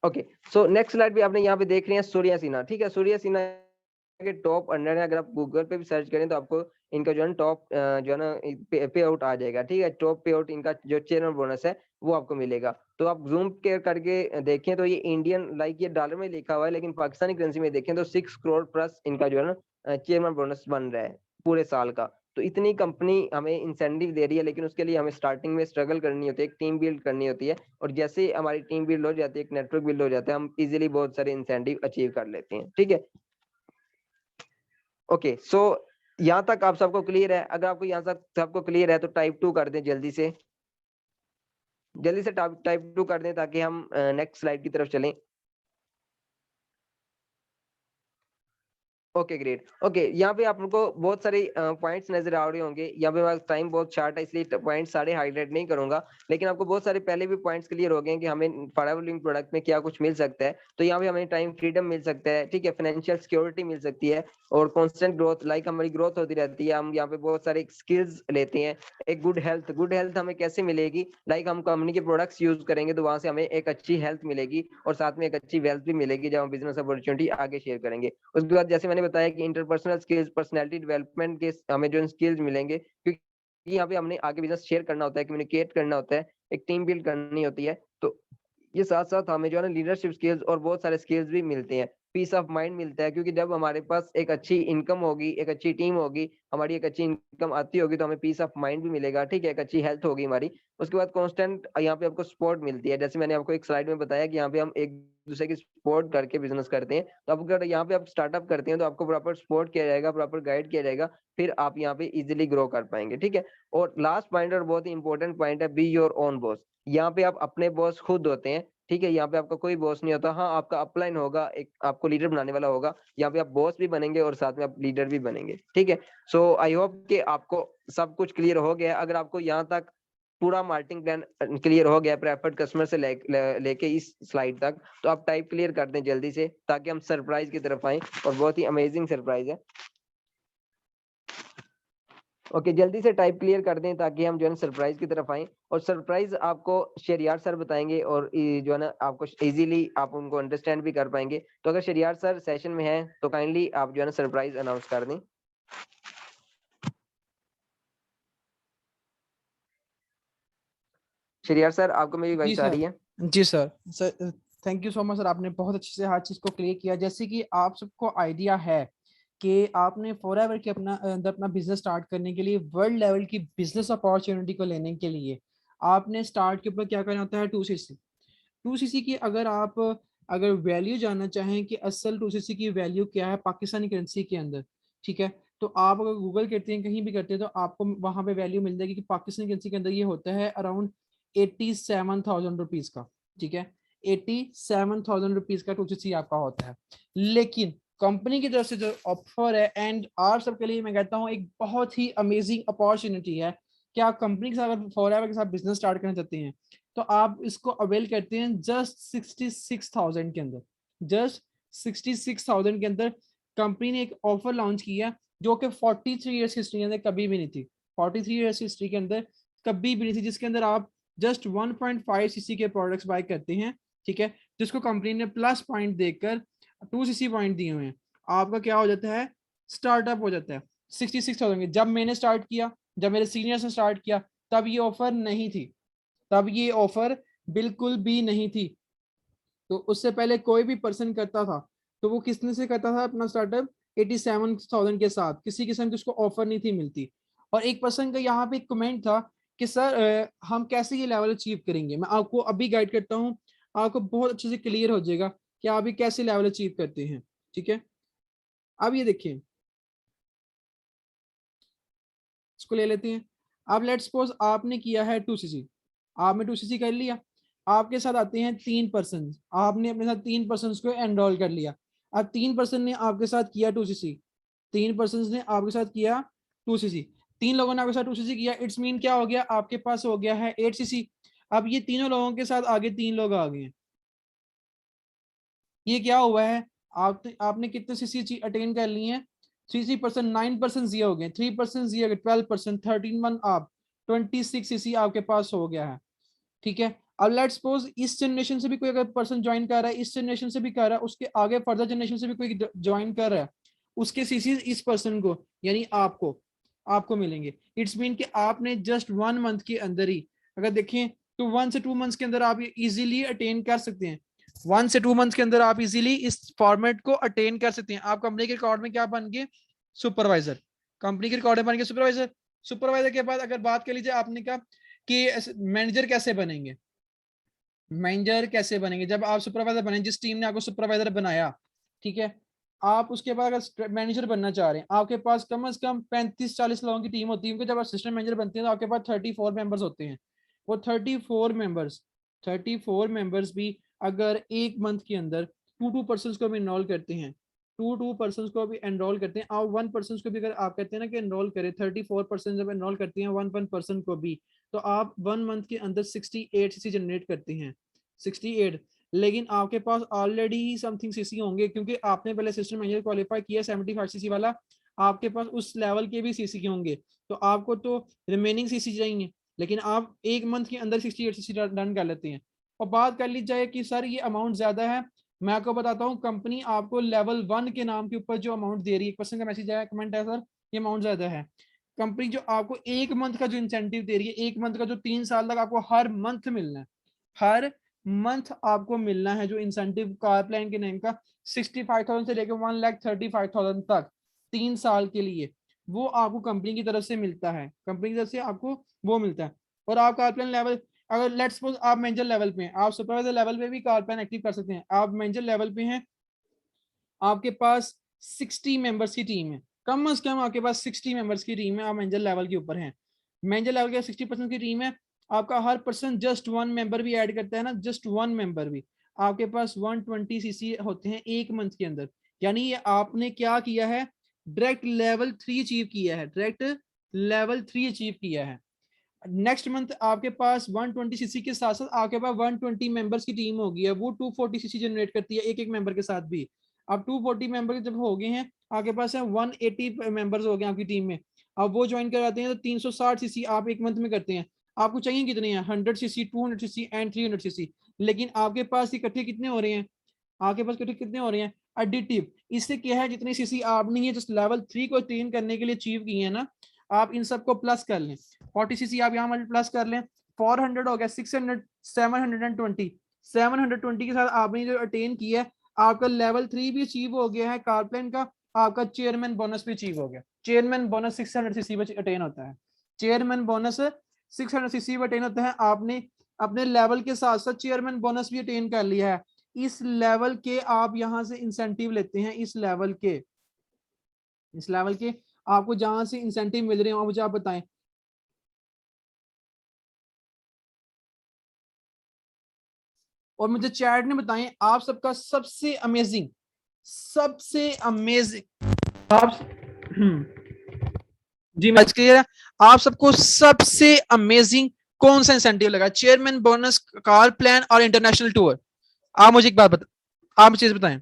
ओके, सो नेक्स्ट स्लाइड भी आपने यहाँ पे देख रहे हैं सूर्या सिन्हा, ठीक है। सूर्या सिन्हा के टॉप अंडर है, अगर आप गूगल पे भी सर्च करें तो आपको इनका जो है टॉप जो है ना पे आउट आ जाएगा, ठीक है। टॉप पे आउट इनका जो चेयरमैन बोनस है वो आपको मिलेगा। तो आप जूम केयर करके देखें तो ये इंडियन लाइक ये डॉलर में लिखा हुआ है, लेकिन पाकिस्तानी करेंसी में देखें तो 6 करोड़ प्लस इनका जो है ना चेयरमैन बोनस बन रहा है पूरे साल का। तो इतनी कंपनी हमें इंसेंटिव दे रही है, लेकिन उसके लिए हमें स्टार्टिंग में स्ट्रगल करनी होती है, एक टीम बिल्ड करनी होती है, और जैसे हमारी टीम बिल्ड हो जाती है, एक नेटवर्क बिल्ड हो जाता है, हम इजीली बहुत सारे इंसेंटिव अचीव कर लेते हैं, ठीक है। ओके, सो यहाँ तक आप सबको क्लियर है? अगर आपको यहाँ तक सबको क्लियर है तो टाइप 2 कर दें, जल्दी से टाइप 2 कर दें ताकि हम नेक्स्ट स्लाइड की तरफ चलें। Okay great. ओके, यहाँ पे आपको बहुत सारे पॉइंट्स नजर आ रहे होंगे। यहाँ पे हमारा टाइम बहुत शॉर्ट है, इसलिए पॉइंट सारे हाईलाइट नहीं करूंगा, लेकिन आपको बहुत सारे पहले भी पॉइंट्स क्लियर हो गए हैं कि हमें फॉरएवर लिविंग प्रोडक्ट में क्या कुछ मिल सकता है। तो यहाँ पे हमें टाइम फ्रीडम मिल सकता है, ठीक है, फाइनेंशियल सिक्योरिटी मिल सकती है, और कॉन्स्टेंट ग्रोथ, लाइक हमारी ग्रोथ होती रहती है। हम यहाँ पे बहुत सारे स्किल्स लेते हैं। एक गुड हेल्थ हमें कैसे मिलेगी? लाइक हम कंपनी के प्रोडक्ट्स यूज करेंगे तो वहां से हमें एक अच्छी हेल्थ मिलेगी, और साथ में एक अच्छी वेल्थ भी मिलेगी जब हम बिजनेस अपॉर्चुनिटी आगे शेयर करेंगे। उसके बाद जैसे मैंने बताया कि इंटरपर्सनल स्किल्स, पर्सनालिटी डेवलपमेंट के हमें जो स्किल्स मिलेंगे, क्योंकि यहाँ पे हमने आगे बिजनेस शेयर करना होता है, कम्युनिकेट करना होता है, एक टीम बिल्ड करनी होती है। तो ये साथ साथ हमें जो है ना लीडरशिप स्किल्स और बहुत सारे स्किल्स भी मिलते हैं। पीस ऑफ माइंड मिलता है, क्योंकि जब हमारे पास एक अच्छी इनकम होगी, एक अच्छी टीम होगी, हमारी एक अच्छी इनकम आती होगी, तो हमें पीस ऑफ माइंड भी मिलेगा, ठीक है, एक अच्छी हेल्थ होगी हमारी। उसके बाद कांस्टेंट यहाँ पे आपको सपोर्ट मिलती है, जैसे मैंने आपको एक स्लाइड में बताया कि यहाँ पे हम एक दूसरे की सपोर्ट करके बिजनेस करते हैं। तो आप अगर यहाँ पे आप स्टार्टअप करते हैं तो आपको प्रॉपर सपोर्ट किया जाएगा, प्रॉपर गाइड किया जाएगा, फिर आप यहाँ पे इजिली ग्रो कर पाएंगे, ठीक है। और लास्ट पॉइंट और बहुत ही इंपॉर्टेंट पॉइंट है, बी योर ओन बॉस। यहाँ पे आप अपने बॉस खुद होते हैं, ठीक है। यहाँ पे आपका कोई बॉस नहीं होता। हाँ, आपका अपलाइन होगा, एक आपको लीडर बनाने वाला होगा। यहाँ पे आप बॉस भी बनेंगे और साथ में आप लीडर भी बनेंगे, ठीक है। सो आई होप कि आपको सब कुछ क्लियर हो गया। अगर आपको यहाँ तक पूरा मार्केटिंग प्लान क्लियर हो गया प्रेफर्ड कस्टमर से लेके इस स्लाइड तक, तो आप टाइप क्लियर कर दें जल्दी से, ताकि हम सरप्राइज की तरफ आए, और बहुत ही अमेजिंग सरप्राइज है। ओके, जल्दी से टाइप क्लियर कर दें ताकि हम जो है ना सरप्राइज की तरफ आए। और सरप्राइज आपको शरियार सर बताएंगे, और जो है ना आपको इजीली आप उनको अंडरस्टैंड भी कर पाएंगे। तो अगर शरियार सर सेशन में हैं तो काइंडली आप जो है ना सरप्राइज अनाउंस कर दें। शरियार सर, आपको मेरी
जी
वॉइस आ
सर।
रही है?
जी sir. Sir thank you so much sir, आपने बहुत अच्छे से हर चीज़ को क्लियर किया। जैसे कि आप सबको आइडिया है कि आपने फॉरएवर के अंदर अपना बिजनेस स्टार्ट करने के लिए, वर्ल्ड लेवल की बिजनेस अपॉर्चुनिटी को लेने के लिए, आपने स्टार्ट के ऊपर क्या करना होता है? 2cc। 2cc की अगर वैल्यू जानना चाहें कि असल 2cc की वैल्यू क्या है पाकिस्तानी करेंसी के अंदर, ठीक है, तो आप अगर गूगल करते हैं, कहीं भी करते हैं, तो आपको वहां पे वैल्यू मिल जाएगी कि पाकिस्तानी करेंसी के अंदर ये होता है अराउंड 87,000 रुपीज का, ठीक है। 87,000 रुपीज का 2cc आपका होता है। लेकिन कंपनी की तरफ से जो ऑफर है, एंड आप सबके लिए मैं कहता हूँ एक बहुत ही अमेजिंग अपॉर्चुनिटी है कि आप कंपनी के साथ अगर फॉरएवर के साथ बिजनेस स्टार्ट करना चाहते हैं, तो आप इसको अवेल करते हैं जस्ट 66,000 के अंदर। जस्ट 66,000 के अंदर कंपनी ने एक ऑफर लॉन्च किया, जो कि 43 ईयर्स हिस्ट्री के अंदर कभी भी नहीं थी। 43 ईयर्स हिस्ट्री के अंदर कभी भी नहीं थी, जिसके अंदर आप जस्ट 1.5cc के प्रोडक्ट्स बाय करते हैं, ठीक है, जिसको कंपनी ने प्लस पॉइंट देकर 2cc पॉइंट दिए हुए हैं। आपका क्या हो जाता है? स्टार्टअप हो जाता है 66,000 के। जब मैंने स्टार्ट किया, जब मेरे सीनियर्स ने स्टार्ट किया, तब ये ऑफर नहीं थी, तब ये ऑफर बिल्कुल भी नहीं थी। तो उससे पहले कोई भी पर्सन करता था तो वो किसने से करता था अपना स्टार्टअप? 87,000 के साथ, किसी किस्म की उसको ऑफर नहीं थी मिलती। और एक पर्सन का यहाँ पे एक कमेंट था कि सर हम कैसे ये लेवल अचीव करेंगे। मैं आपको अभी गाइड करता हूँ, आपको बहुत अच्छे से क्लियर हो जाएगा कि आप ये कैसे लेवल अचीव करते हैं, ठीक है। अब ये देखिए, इसको ले लेते हैं। अब लेट्स सपोज आपने किया है 2cc, आपने 2cc कर लिया, आपके साथ आते हैं 3 पर्सन, आपने अपने साथ 3 पर्सन को एनरोल कर लिया। अब 3 पर्सन ने आपके साथ किया 2cc, 3 पर्सन ने आपके साथ किया 2cc, 3 लोगों ने आपके साथ 2cc किया, इट्स मीन क्या हो गया? आपके पास हो गया है 8cc। अब ये तीनों लोगों के साथ आगे 3 लोग आ गए हैं। ये क्या हुआ है? आपने कितने सीसी अटेन कर लिए हैं? 3% 9% जिया हो गए, 3% जिया हो गए, 12%, 13 आप 26 सीसी आपके पास हो गया है। ठीक है, अब लेट सपोज इस जनरेशन से भी कोई अगर पर्सन ज्वाइन कर रहा है, इस जनरेशन से भी कर रहा है, उसके आगे फर्दर जनरेशन से भी कोई ज्वाइन कर रहा है, उसके सीसी इस पर्सन को यानी आपको आपको मिलेंगे। इट्स मीन कि आपने जस्ट 1 मंथ के अंदर ही अगर देखें तो 1 से 2 मंथ्स के अंदर आप ये इजीली अटेन कर सकते हैं। 1 से 2 मंथ्स के अंदर आप इजीली इस फॉर्मेट को अटेन कर सकते हैं। आप कंपनी के रिकॉर्ड में क्या बन गए? सुपरवाइजर। कंपनी के रिकॉर्ड में बन गए सुपरवाइजर। सुपरवाइजर के बाद अगर बात कर लीजिए आपने कहा कि मैनेजर कैसे बनेंगे? मैनेजर कैसे बनेंगे? जब आप सुपरवाइजर बने, जिस टीम ने आपको सुपरवाइजर बनाया, ठीक है, आप उसके बाद अगर मैनेजर बनना चाह रहे हैं, आपके पास कम से कम 35-40 लोगों की टीम होती है, क्योंकि जब असिस्टेंट मैनेजर बनते हैं तो आपके पास 34 मेंबर्स होते हैं। वो 34 मेंबर्स भी अगर 1 मंथ के अंदर टू पर्सन को भी इनरोल करते हैं, टू पर्सन को भी एनरोल करते हैं, और 1 पर्सन को भी अगर आप कहते हैं ना कि एनरोल करें, 34% जब एनरोल करती हैं 1 पर्सन को भी, तो आप 1 मंथ के अंदर 68 सीसी जनरेट करते हैं। 68। लेकिन आपके पास ऑलरेडी ही समथिंग सीसी होंगे, क्योंकि आपने पहले सिस्टम मैनेजर क्वालिफाई किया 75 सीसी वाला, आपके पास उस लेवल के भी सीसी के होंगे, तो आपको तो रिमेनिंग सीसी चाहिए, लेकिन आप 1 मंथ के अंदर 68 सीसी डन कर लेते हैं। और बात कर ली जाए कि सर ये अमाउंट ज्यादा है, मैं आपको बताता हूँ, कंपनी आपको लेवल 1 के नाम के ऊपर जो अमाउंट दे रही है, एक पर्सन का मैसेज आया, कमेंट है, सर ये अमाउंट ज्यादा है। कंपनी जो आपको 1 मंथ का जो इंसेंटिव दे रही है, 1 मंथ का जो 3 साल तक आपको हर मंथ मिलना है, हर मंथ आपको मिलना है जो इंसेंटिव कार प्लान के नेम का, 65,000 से लेकर 1,35,000 तक 3 साल के लिए, वो आपको कंपनी की तरफ से मिलता है, कंपनी की तरफ से आपको वो मिलता है। और आप कार प्लान लेवल, अगर लेट्स सपोज आप मैनेजर लेवल पे हैं, आप सुपरवाइजर लेवल पे भी कार प्लान एक्टिव कर सकते हैं। आप मैनेजर लेवल पे हैं, आपके पास 60 मेंबर्स की टीम है, कम से कम आपके पास 60 मेंबर्स की टीम है, आप मैनेजर लेवल के ऊपर हैं, मैनेजर लेवल के 60% की टीम है, आपका हर पर्सन जस्ट 1 मेंबर भी ऐड करता है ना, जस्ट 1 मेंबर भी, आपके पास 120 सीसी होते हैं 1 मंथ के अंदर। यानी ये आपने क्या किया है? डायरेक्ट लेवल 3 अचीव किया है, डायरेक्ट लेवल 3 अचीव किया है। नेक्स्ट मंथ आपके पास 120 सीसी के साथ साथ आपके पास 120 मेंबर्स की टीम होगी है, वो 240 सीसी जनरेट करती है एक एक मेंबर के साथ भी। अब 240 मेंबर जब हो गए हैं, आपके पास है 180 मेंबर्स हो गए आपकी टीम में, अब वो ज्वाइन कराते हैं तो 360 सीसी आप 1 मंथ में करते हैं। आपको चाहिए कितने हैं? 100 सीसी, 200 सीसी एंड 300 सीसी। लेकिन आपके पास इकट्ठे कितने हो रहे हैं? आपके पास इकट्ठे कितने हो रहे हैं? एडिटिव। इससे क्या है, जितनी सीसी आपने ये जस्ट लेवल 3 को अटेन करने के लिए अचीव की है ना, आप इन सबको प्लस कर लें, 40 सीसी आप यहाँ प्लस कर लें, 400 हो गया, 600, 720, 720 के साथ आपने जो अटेन किया है, आपका लेवल 3 भी अचीव हो गया है कारप्लेन का, आपका चेयरमैन बोनस भी अचीव हो गया। चेयरमैन बोनस 600 सीसी पे अटेन होता है, चेयरमैन बोनस 600 सीसी पे अटेन होता है। आपने अपने लेवल के साथ साथ चेयरमैन बोनस भी अटेन कर लिया है। इस लेवल के आप यहां से इंसेंटिव लेते हैं, इस लेवल के आपको जहां से इंसेंटिव मिल रहे हैं मुझे आप बताएं। और मुझे चैट ने बताएं आप सबका सबसे अमेजिंग आप जी मैच क्लियर है। आप सबको सबसे अमेजिंग कौन सा इंसेंटिव लगा? चेयरमैन बोनस, कार प्लान और इंटरनेशनल टूर? आप मुझे एक बात बता, आप चीज बताएं।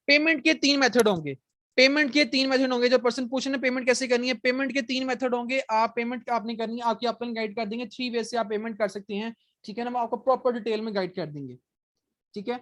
पेमेंट के 3 मेथड होंगे, पेमेंट के 3 मेथड होंगे। जो पर्सन पूछ रहे हैं पेमेंट कैसे करनी है, पेमेंट के 3 मेथड होंगे। आप पेमेंट आपने करनी है, आपकी अपन गाइड कर देंगे 3 वे से आप पेमेंट कर सकते हैं, ठीक है ना, हम आपको प्रॉपर डिटेल में गाइड कर देंगे, ठीक है।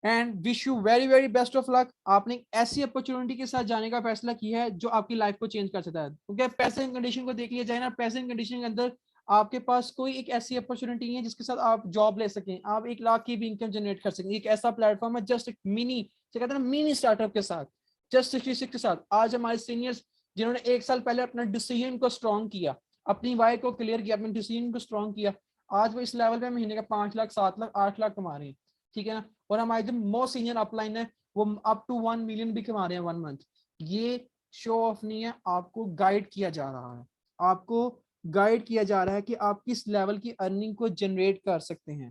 And wish you very very best of luck. आपने एक ऐसी अपॉर्चुनिटी के साथ जाने का फैसला किया है जो आपकी लाइफ को चेंज कर सकता है, क्योंकि पैसे कंडीशन को देख लिया जाए ना, पैसे कंडीशन के अंदर आपके पास कोई एक ऐसी अपॉर्चुनिटी नहीं है जिसके साथ आप जॉब ले सकें, आप 1 लाख की भी इनकम जनरेट कर सकें। एक ऐसा प्लेटफॉर्म है, जस्ट एक मिनी, कहते हैं ना मिनी स्टार्टअप के साथ, जस्ट 66 के साथ। आज हमारे सीनियर्स जिन्होंने 1 साल पहले अपना डिसीजन को स्ट्रॉन्ग किया, अपनी वाई को क्लियर किया, अपने डिसीजन को स्ट्रॉन्ग किया, आज वो इस लेवल पे महीने का 5 लाख, 7 लाख, 8 लाख कमा रहे हैं, ठीक है ना। और हमारे जो मोस्ट सीनियर अपलाइन है वो अप टू 1 मिलियन भी कमा रहे हैं 1 मंथ। ये शो ऑफ नहीं है, आपको गाइड किया जा रहा है, आपको गाइड किया जा रहा है कि आप किस लेवल की अर्निंग को जनरेट कर सकते हैं।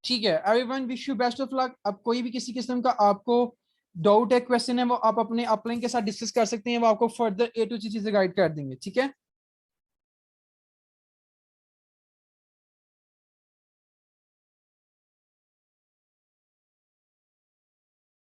ठीक है, everyone wish you best of luck. अब कोई भी किसी किस्म का आपको डाउट है, क्वेश्चन है, वो आप अपने अपलाइन के साथ डिस्कस कर सकते हैं, वो आपको फर्दर A to Z चीजें गाइड कर देंगे। ठीक है।